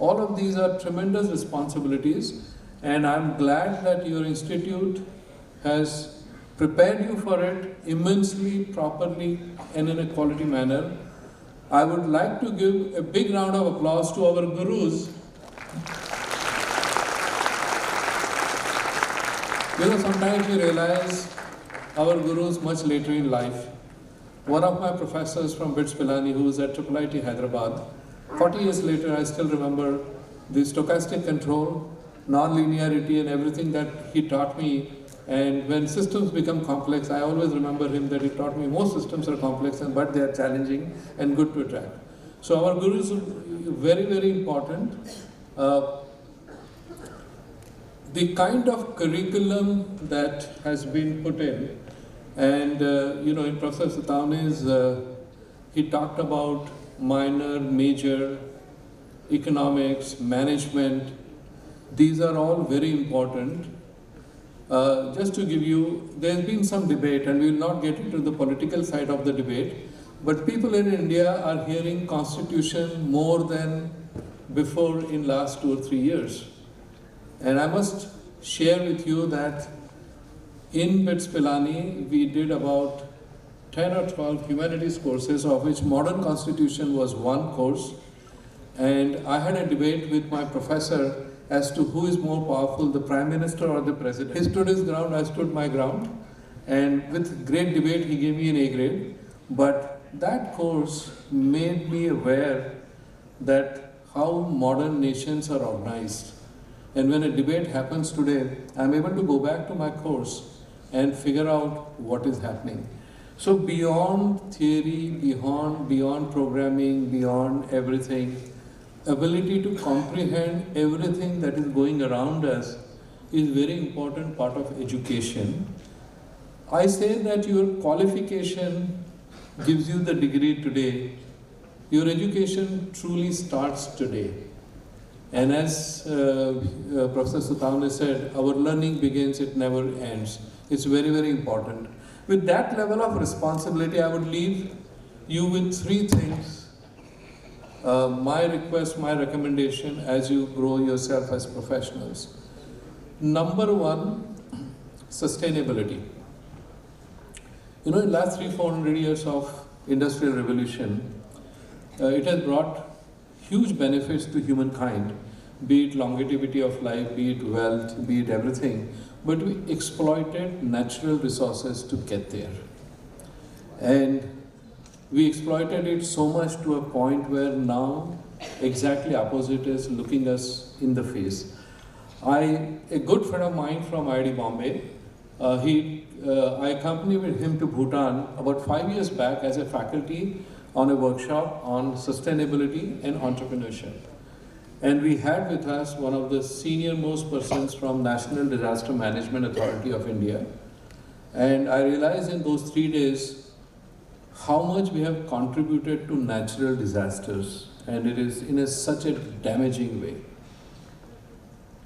All of these are tremendous responsibilities, and I'm glad that your institute has prepared you for it immensely, properly, and in a quality manner. I would like to give a big round of applause to our gurus. Sometimes we realize our gurus much later in life. One of my professors from BITS Pilani, who was at IIIT Hyderabad, 40 years later, I still remember the stochastic control, non-linearity, and everything that he taught me. And when systems become complex, I always remember him that he taught me most systems are complex, but they are challenging and good to track. So our gurus are very, very important. The kind of curriculum that has been put in, and in Professor Sotawane's, he talked about minor, major, economics, management. These are all very important. Just to give you, there's been some debate, and we will not get into the political side of the debate, but people in India are hearing constitution more than before in last 2 or 3 years. And I must share with you that in BITS Pilani, we did about 10 or 12 humanities courses, of which modern constitution was one course. And I had a debate with my professor as to who is more powerful, the Prime Minister or the President. He stood his ground, I stood my ground. And with great debate, he gave me an A grade. But that course made me aware that how modern nations are organized. And when a debate happens today, I'm able to go back to my course and figure out what is happening. So beyond theory, beyond programming, beyond everything, ability to comprehend everything that is going around us is a very important part of education. I say that your qualification gives you the degree today. Your education truly starts today. And as Professor Sotawane said, our learning begins, it never ends. It's very, very important. With that level of responsibility, I would leave you with 3 things. My request, my recommendation as you grow yourself as professionals. Number 1, sustainability. In the last 300-400 years of industrial revolution, it has brought huge benefits to humankind, be it longevity of life, be it wealth, be it everything. But we exploited natural resources to get there. And we exploited it so much to a point where now exactly opposite is looking us in the face. A good friend of mine from IIT Bombay, I accompanied him to Bhutan about 5 years back as a faculty on a workshop on sustainability and entrepreneurship. And we had with us one of the senior most persons from National Disaster Management Authority of India. And I realized in those 3 days how much we have contributed to natural disasters, and it is in such a damaging way.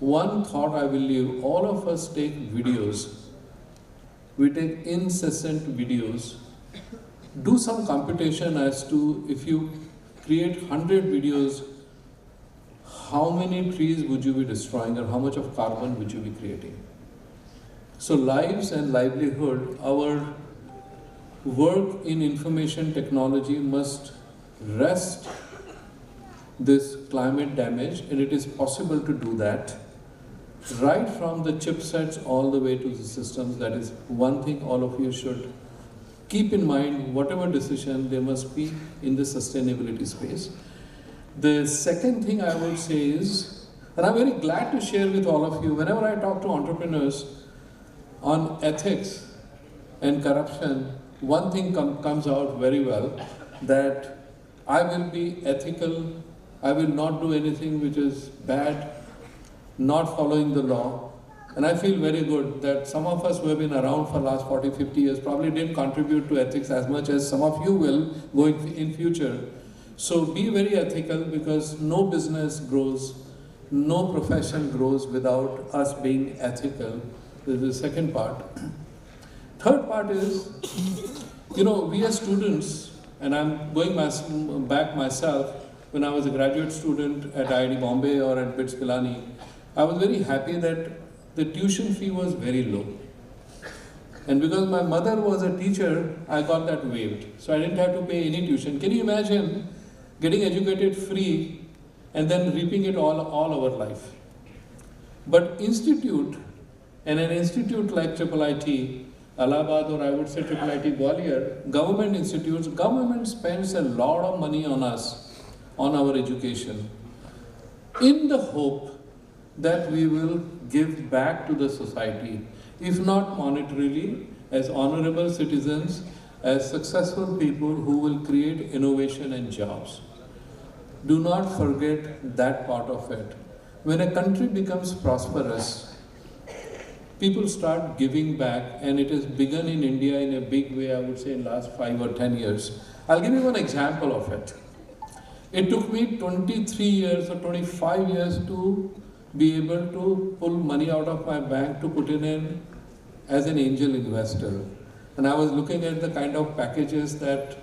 one thought I will leave, all of us take videos. We take incessant videos. Do some computation as to if you create 100 videos, how many trees would you be destroying or how much of carbon would you be creating? So lives and livelihood, our work in information technology must rest this climate damage, and it is possible to do that right from the chipsets all the way to the systems. That is one thing all of you should keep in mind, whatever decision there must be in the sustainability space. The second thing I would say is, and I'm very glad to share with all of you, whenever I talk to entrepreneurs on ethics and corruption, one thing comes out very well, that I will be ethical, I will not do anything which is bad, not following the law. And I feel very good that some of us who have been around for the last 40, 50 years probably didn't contribute to ethics as much as some of you will going in future. So be very ethical, because no business grows, no profession grows without us being ethical. This is the second part. Third part is, we as students, and I'm going back myself, when I was a graduate student at IIT Bombay or at BITS Pilani, I was very happy that the tuition fee was very low. And because my mother was a teacher, I got that waived. So I didn't have to pay any tuition. Can you imagine getting educated free and then reaping it all our life? But institute, and an institute like IIIT, Allahabad, or I would say IIIT Gwalior, government institutes, government spends a lot of money on us, on our education, in the hope that we will give back to the society, if not monetarily, as honorable citizens, as successful people who will create innovation and jobs. Do not forget that part of it. When a country becomes prosperous, people start giving back, and it has begun in India in a big way, I would say, in the last 5 or 10 years. I'll give you one example of it. It took me 23 years or 25 years to be able to pull money out of my bank to put in as an angel investor. And I was looking at the kind of packages that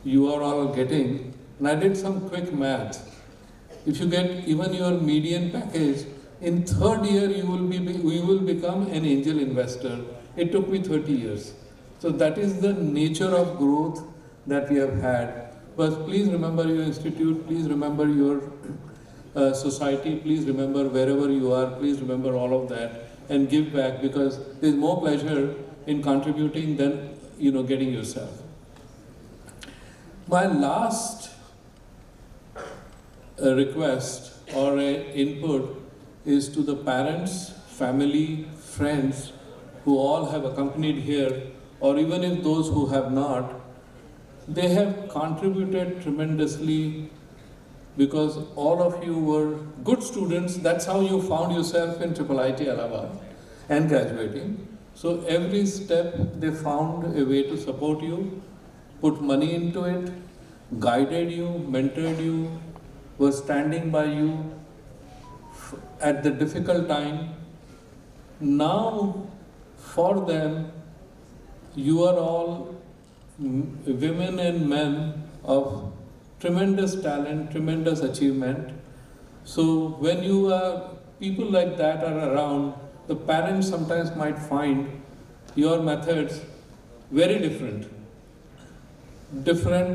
you are all getting, and I did some quick math. If you get even your median package, in third year we will become an angel investor. It took me 30 years. So that is the nature of growth that we have had. But please remember your institute, please remember your society, please remember wherever you are, please remember all of that and give back, because there's more pleasure in contributing than getting yourself. My last request or input is to the parents, family, friends who all have accompanied here, or even if those who have not. They have contributed tremendously, because all of you were good students. That's how you found yourself in IIIT Allahabad and graduating. So every step they found a way to support you, put money into it, guided you, mentored you, were standing by you at the difficult time. Now, for them, you are all women and men of tremendous talent, tremendous achievement. So when people like that are around, the parents sometimes might find your methods very different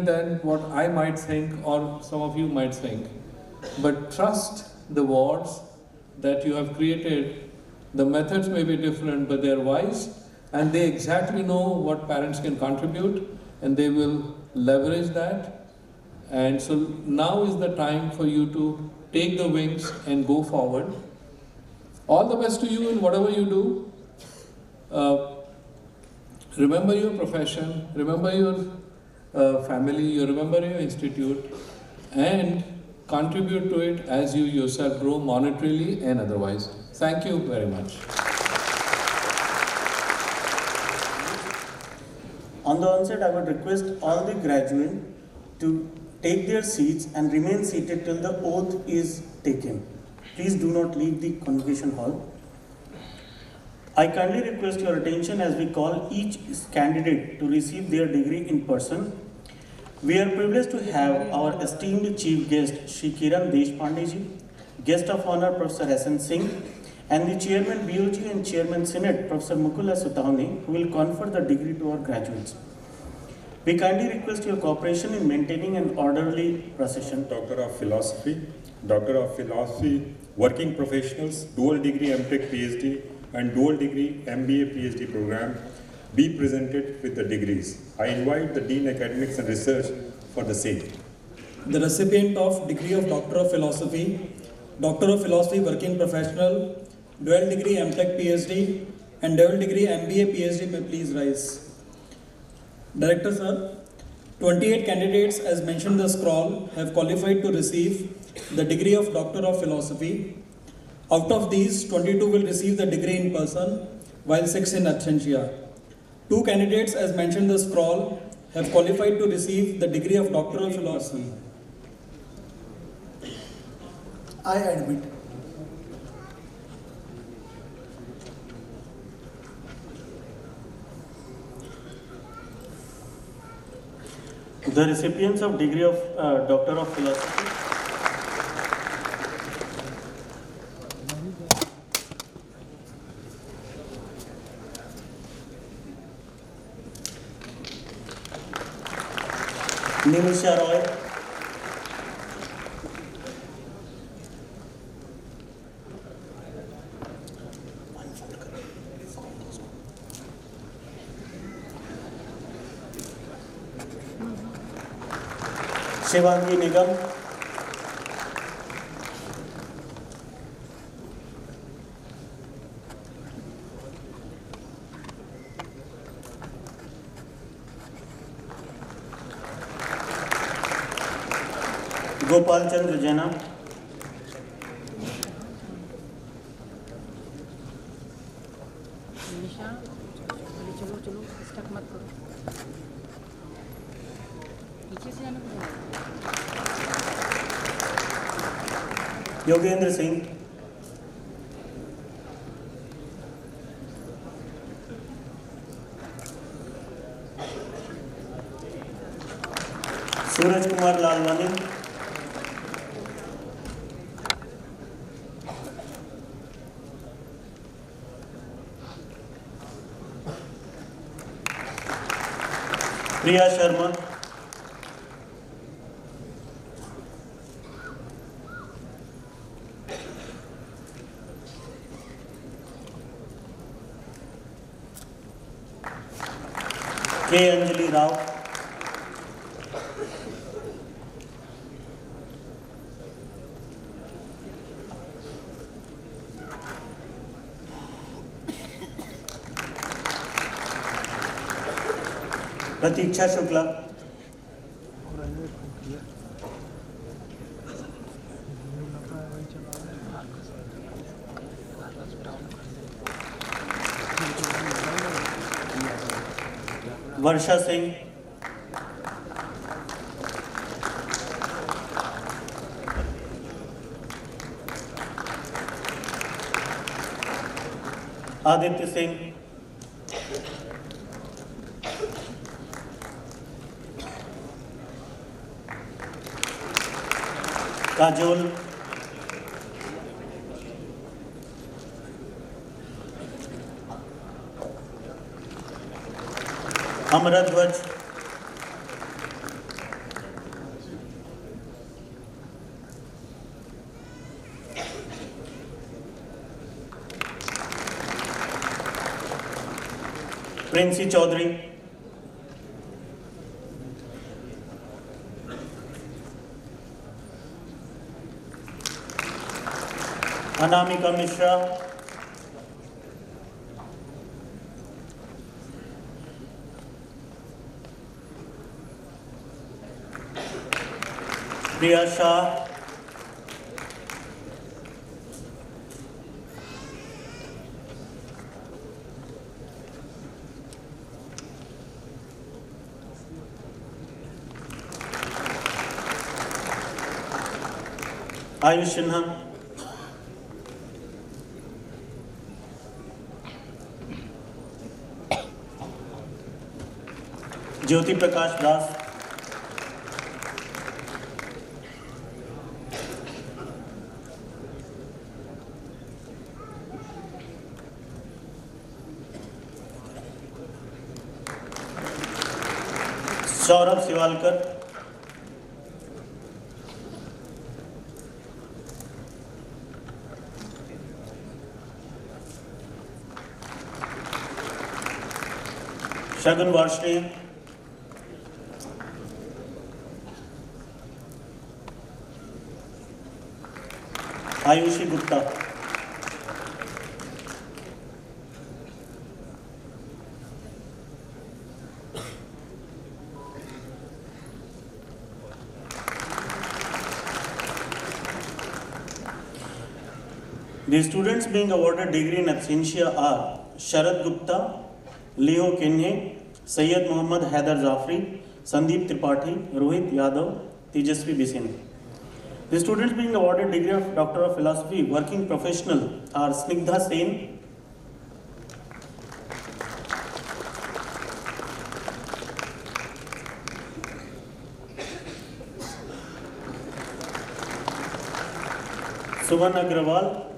than what I might think or some of you might think. But trust the wards that you have created. The methods may be different, but they are wise, and they exactly know what parents can contribute, and they will leverage that. And so now is the time for you to take the wings and go forward. All the best to you in whatever you do. Remember your profession, remember your family, you remember your institute, and contribute to it as you yourself grow monetarily and otherwise. Thank you very much. On the onset, I would request all the graduates to take their seats and remain seated till the oath is taken. please do not leave the convocation hall. I kindly request your attention as we call each candidate to receive their degree in person. We are privileged to have our esteemed chief guest, Shri Kiran Deshpande ji, guest of honor, Professor S.N. Singh, and the Chairman BOG and Chairman Senate, Professor Mukul S. Sotawane, who will confer the degree to our graduates. We kindly request your cooperation in maintaining an orderly procession. Doctor of Philosophy, working professionals, dual degree MTech PhD and dual degree MBA PhD program be presented with the degrees. I invite the Dean Academics and Research for the same. The recipient of degree of Doctor of Philosophy working professional, dual degree MTech PhD and dual degree MBA PhD may please rise. Director sir, 28 candidates as mentioned in the scroll have qualified to receive the degree of Doctor of Philosophy. Out of these, 22 will receive the degree in person, while 6 in absentia. 2 candidates as mentioned in the scroll have qualified to receive the degree of Doctor of Philosophy. I admit. The recipients of degree of Doctor of Philosophy Nimisha Roy, Shivangi Nigam, Gopal Chandra Jena, चलो चलो stuck मत करो पीछे से जाना पड़ेगा Yogendra Singh, Suraj Kumar Lalwani, Priya Sharma, K. Anjali Rao, Pratiksha Shukla, Varsha Singh, Aditya Singh, Kajol, Amradhwaj, Princey Chaudhary, Anamika Mishra, Priya Shah, Ayush Sinha, Jyoti Prakash Das, Saurabh Shivalkar, Shagun Varshney, Ayushi Gupta, The students being awarded degree in absentia are Sharad Gupta, Leo Kenye, Syed Muhammad Haider Zafri, Sandeep Tripathi, Rohit Yadav, Tejasvi Bisin. The students being awarded degree of Doctor of Philosophy Working Professional are Snigdha Sen, Suman Agrawal,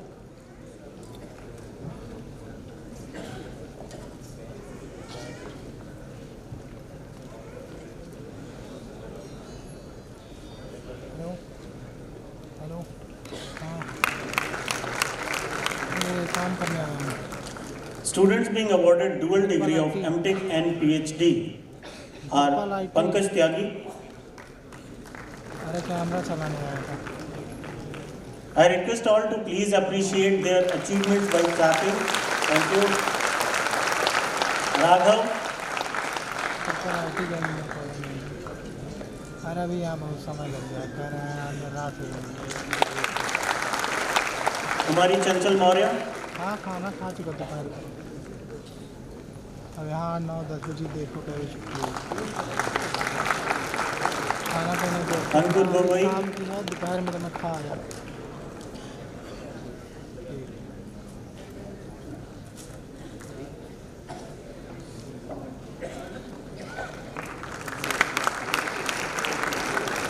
Students being awarded dual degree of MTech and PhD are Pankaj Tyagi. I request all to please appreciate their achievements by clapping. Thank you. Raghav. Kumari Chanchal Maurya. हाँ खाना खा चुका दोपहर को अब यहाँ 9-10 बजे देखो कभी छुट्टी खाना पीने को अंकुर गोगोई शाम की है दोपहर में तो मैं खा आया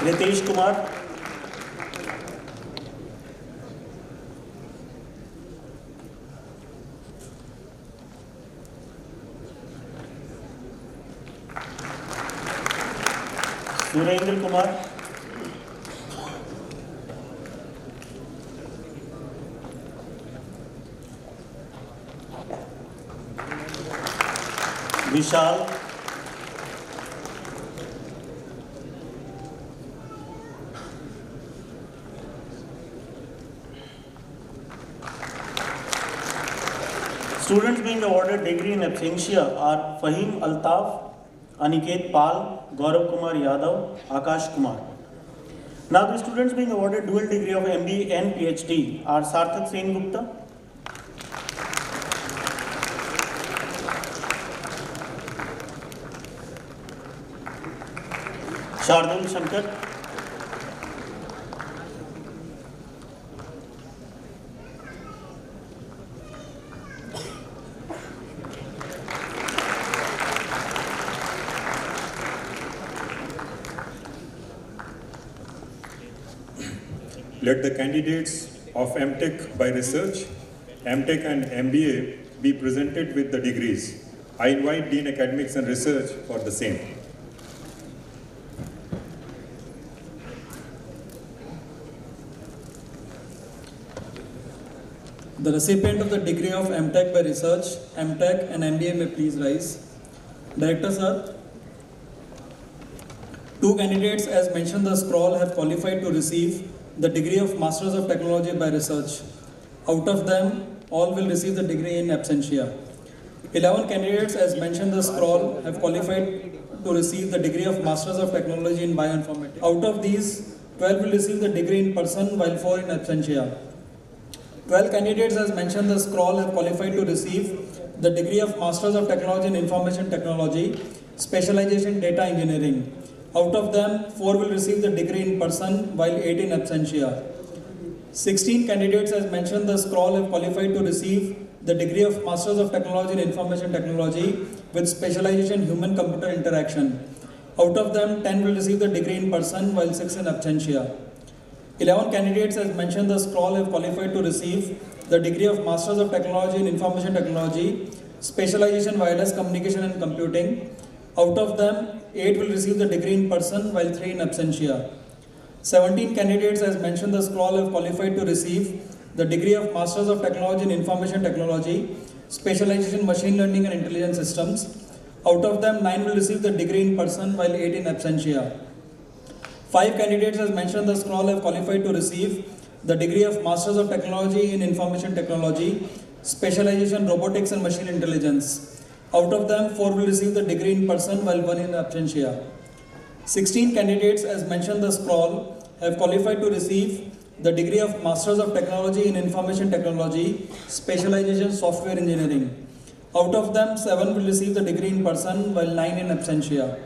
रितेश कुमार सुरेंद्र कुमार विशाल Students being awarded degree in absentia are Fahim Altaf, Aniket Pal, Gaurav Kumar Yadav, Akash Kumar. Now the students being awarded dual degree of MBA and PhD are Sarthak Sen Gupta, Shardul Shankar, Let the candidates of MTech by research, MTech and MBA be presented with the degrees. I invite Dean Academics and Research for the same. The recipient of the degree of MTech by research, MTech and MBA may please rise. Director sir, 2 candidates as mentioned the scroll have qualified to receive the degree of Masters of Technology by research. Out of them, all will receive the degree in absentia. 11 candidates as mentioned the scroll have qualified to receive the degree of Masters of Technology in Bioinformatics. Out of these, 12 will receive the degree in person while 4 in absentia. 12 candidates as mentioned the scroll have qualified to receive the degree of Masters of Technology in Information Technology, specialization Data Engineering. Out of them, 4 will receive the degree in person while 8 in absentia. 16 candidates as mentioned the scroll have qualified to receive the degree of Masters of Technology in Information Technology with specialization in human-computer interaction. Out of them, 10 will receive the degree in person, while 6 in absentia. 11 candidates, as mentioned, the scroll have qualified to receive the degree of Masters of Technology in Information Technology, specialization wireless communication and computing. Out of them, 8 will receive the degree in person, while 3 in absentia. 17 candidates, as mentioned, the scroll have qualified to receive the degree of Masters of Technology in Information Technology, specialization in machine learning and intelligence systems. Out of them, 9 will receive the degree in person, while 8 in absentia. 5 candidates, as mentioned, the scroll have qualified to receive the degree of Masters of Technology in Information Technology, specialization in robotics and machine intelligence. Out of them, 4 will receive the degree in person, while 1 in absentia. 16 candidates, as mentioned, the scroll have qualified to receive the degree of Masters of Technology in Information Technology, specialization software engineering. Out of them, 7 will receive the degree in person, while 9 in absentia.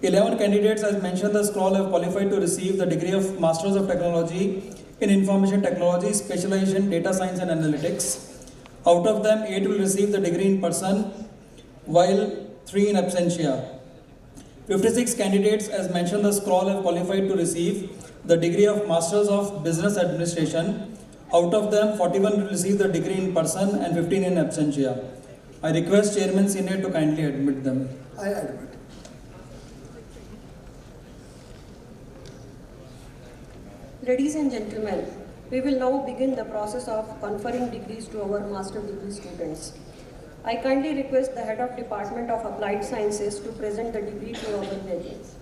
11 candidates, as mentioned, the scroll have qualified to receive the degree of Masters of Technology in Information Technology, specialization in data science and analytics. Out of them, 8 will receive the degree in person, while 3 in absentia. 56 candidates, as mentioned, the scroll have qualified to receive the degree of Masters of Business Administration. Out of them, 41 will receive the degree in person and 15 in absentia. I request Chairman Senior to kindly admit them. I admit. Ladies and gentlemen, we will now begin the process of conferring degrees to our master degree students. I kindly request the Head of Department of Applied Sciences to present the degree to our graduates.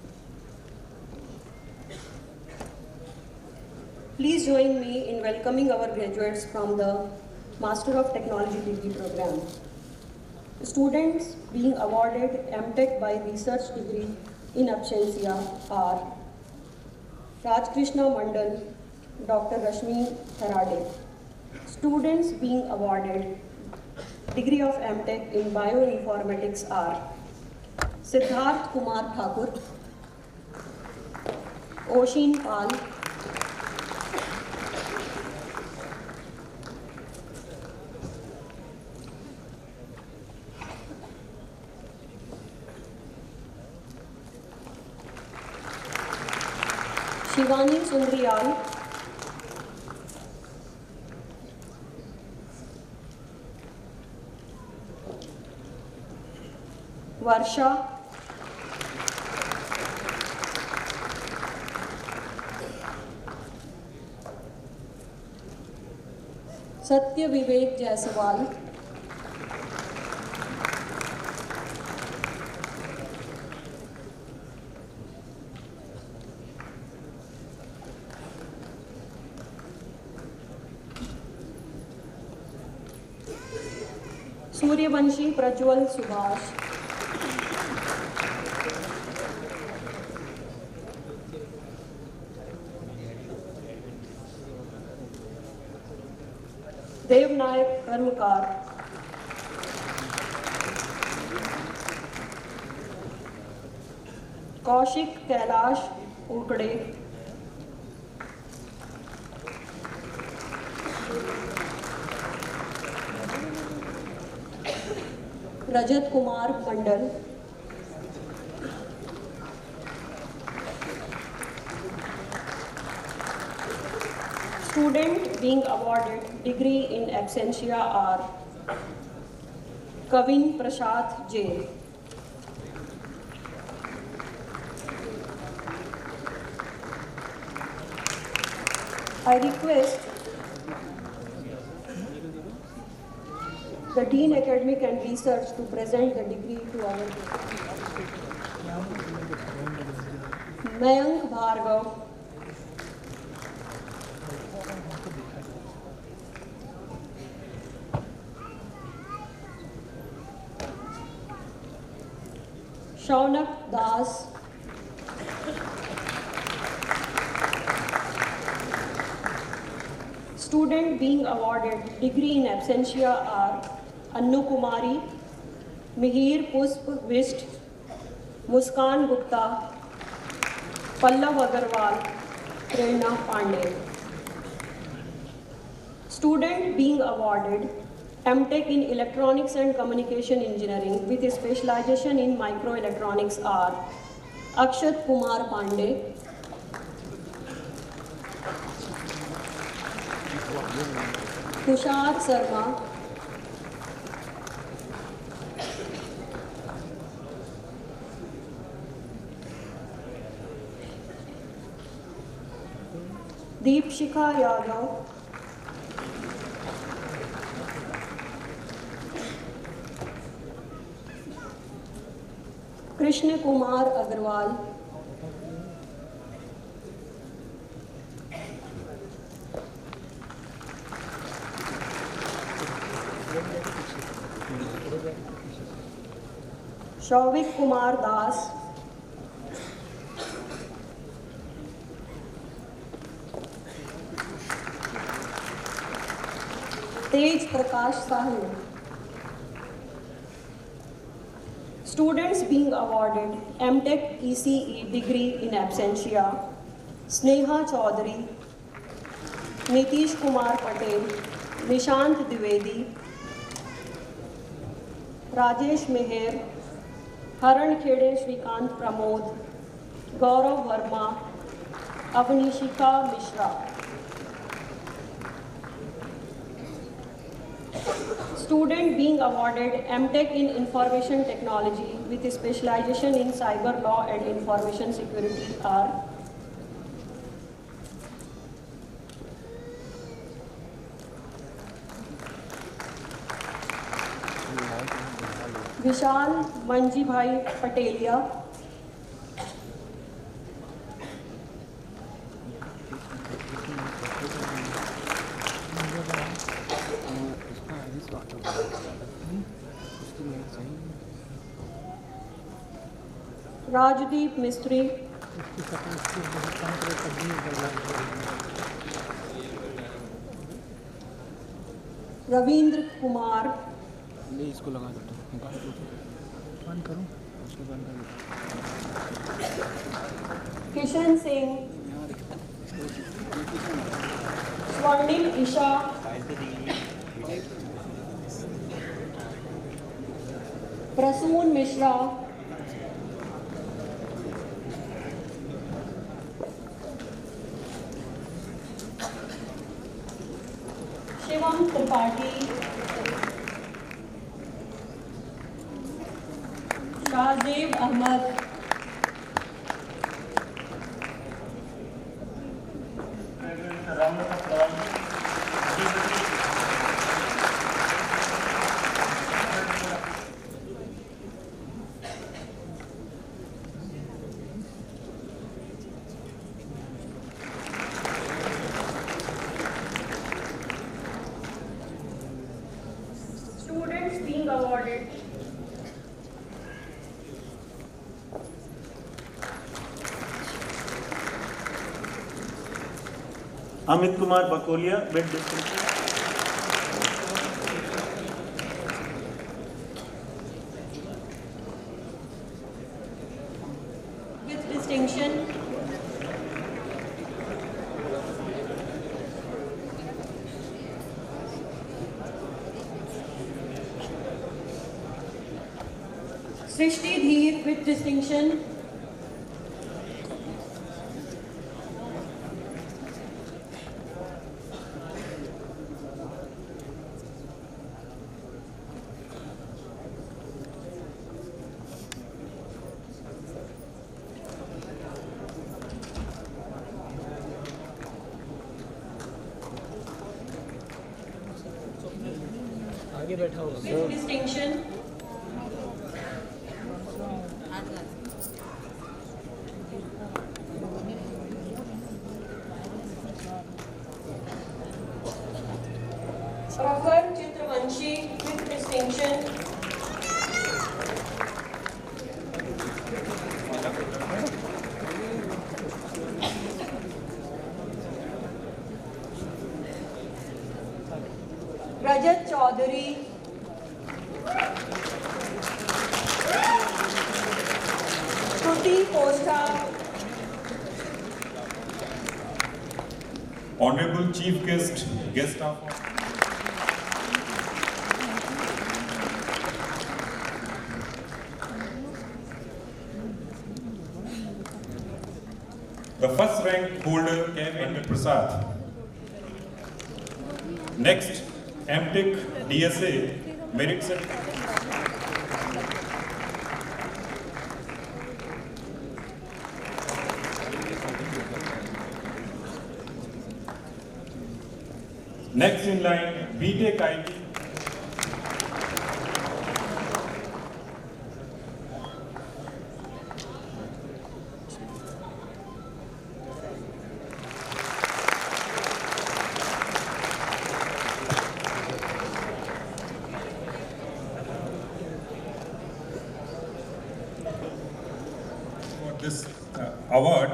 Please join me in welcoming our graduates from the Master of Technology degree program. Students being awarded MTech by research degree in absentia are Rajkrishna Mandal, Dr. Rashmi Tharade. Students being awarded degree of MTech in bioinformatics are Siddharth Kumar Thakur, Oshin Pal, Shivani Sundriyal, Varsha, Satya Vivek Jaiswal, Suryavanshi Prajwal Subhash, Devnayak Karmakar, Kaushik Kailash Ukde, Rajat Kumar Mandal, student being awarded degree in absentia are Kavin Prashad J. I request the Dean Academic and Research to present the degree to our Mayank Bhargav, Shaunak Das, student being awarded degree in absentia are Annu Kumari, Mihir Pusp Vist, Muskan Gupta, Pallav Agarwal, Prerna Pandey. Student being awarded MTech in Electronics and Communication Engineering with a specialization in Microelectronics are Akshat Kumar Pandey, Tushar Sarma, Deepshikha Yadav, Krishna Kumar Agarwal, Shauvik Kumar Das, Tej Prakash Sahu. Students being awarded MTech ECE degree in absentia: Sneha Chaudhary, Nitish Kumar Patel, Nishant Dwivedi, Rajesh Meher, Haran Khede Shrikant Pramod, Gaurav Verma, Avanishika Mishra. Student being awarded MTech in Information Technology with a specialization in Cyber Law and Information Security are Vishal Manjibhai Patelia, Rajdeep Mistry, Ravindra Kumar, इसको लगा देता हूँ बंद करूँ उसको बंद कर Kishan Singh, Swarnil Isha, Prasoon Mishra, Shivam Tripathi, Shahzeeb Ahmad, students being awarded Amit Kumar Bakolia with distinction. with distinction, Srishti Dheer with distinction, आगे बैठा होगा with distinction, Prakhar Chitravanshi with distinction, Rajat Chaudhary, Shruti Costa, Honorable Chief Guest of The first rank holder came Prasad. Next, MTech DSA Merit Certificate. Next in line, BTech IT. For this award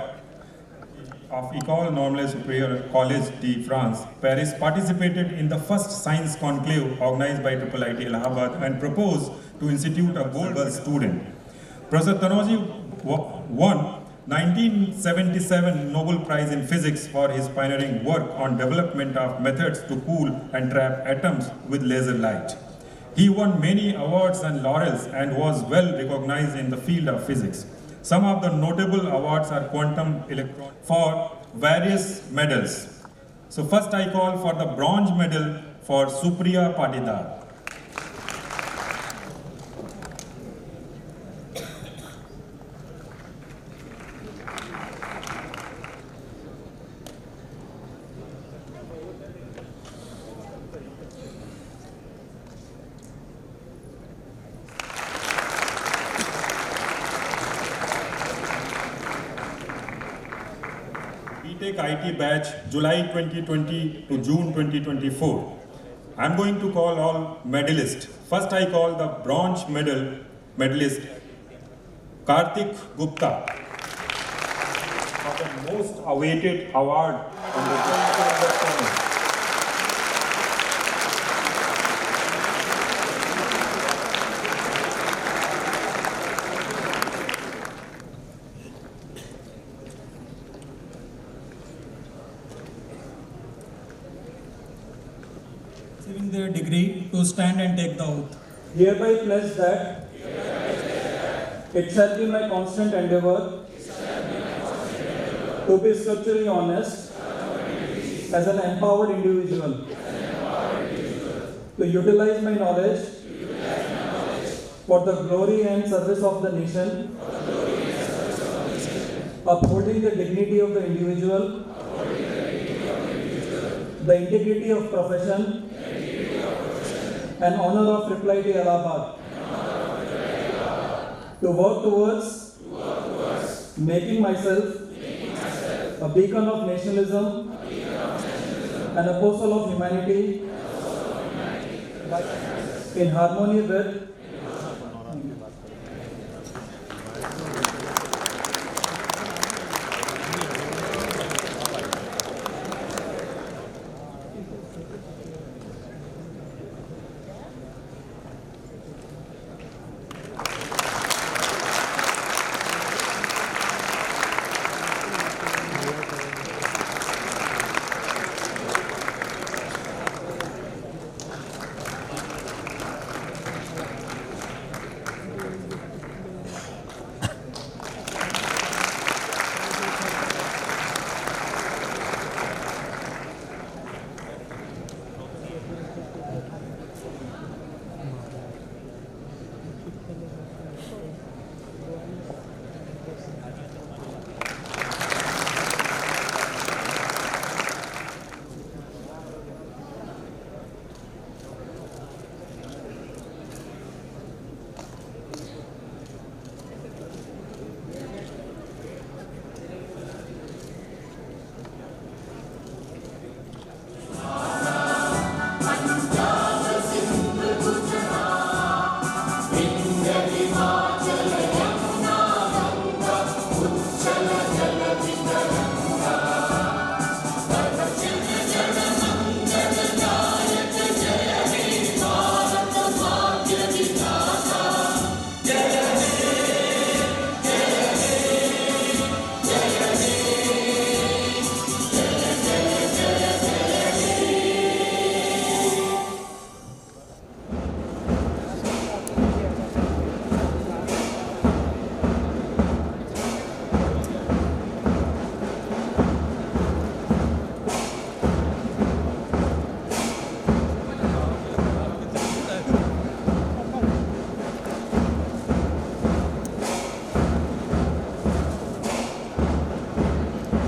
of École Normale Supérieure Collège de France, Paris participated in the first science conclave organized by IIITA Allahabad and proposed to institute a gold student. Professor Tanoji won 1977 Nobel Prize in Physics for his pioneering work on development of methods to cool and trap atoms with laser light. He won many awards and laurels and was well recognized in the field of physics. Some of the notable awards are quantum electron for various medals. So first I call for the bronze medal for Supriya Patidar. IT batch July 2020 to June 2024. I'm going to call all medalists. First I call the bronze medalist Karthik Gupta for the most awaited award on the Receiving their degree to stand and take the oath. Hereby pledge that it shall be my constant endeavor to be scripturally honest as an empowered individual, to utilize my knowledge for the glory and service of the nation, upholding the dignity of the individual, the integrity of profession, and honor of IIITA Allahabad, to work towards making myself a beacon of nationalism, an apostle of humanity, in harmony with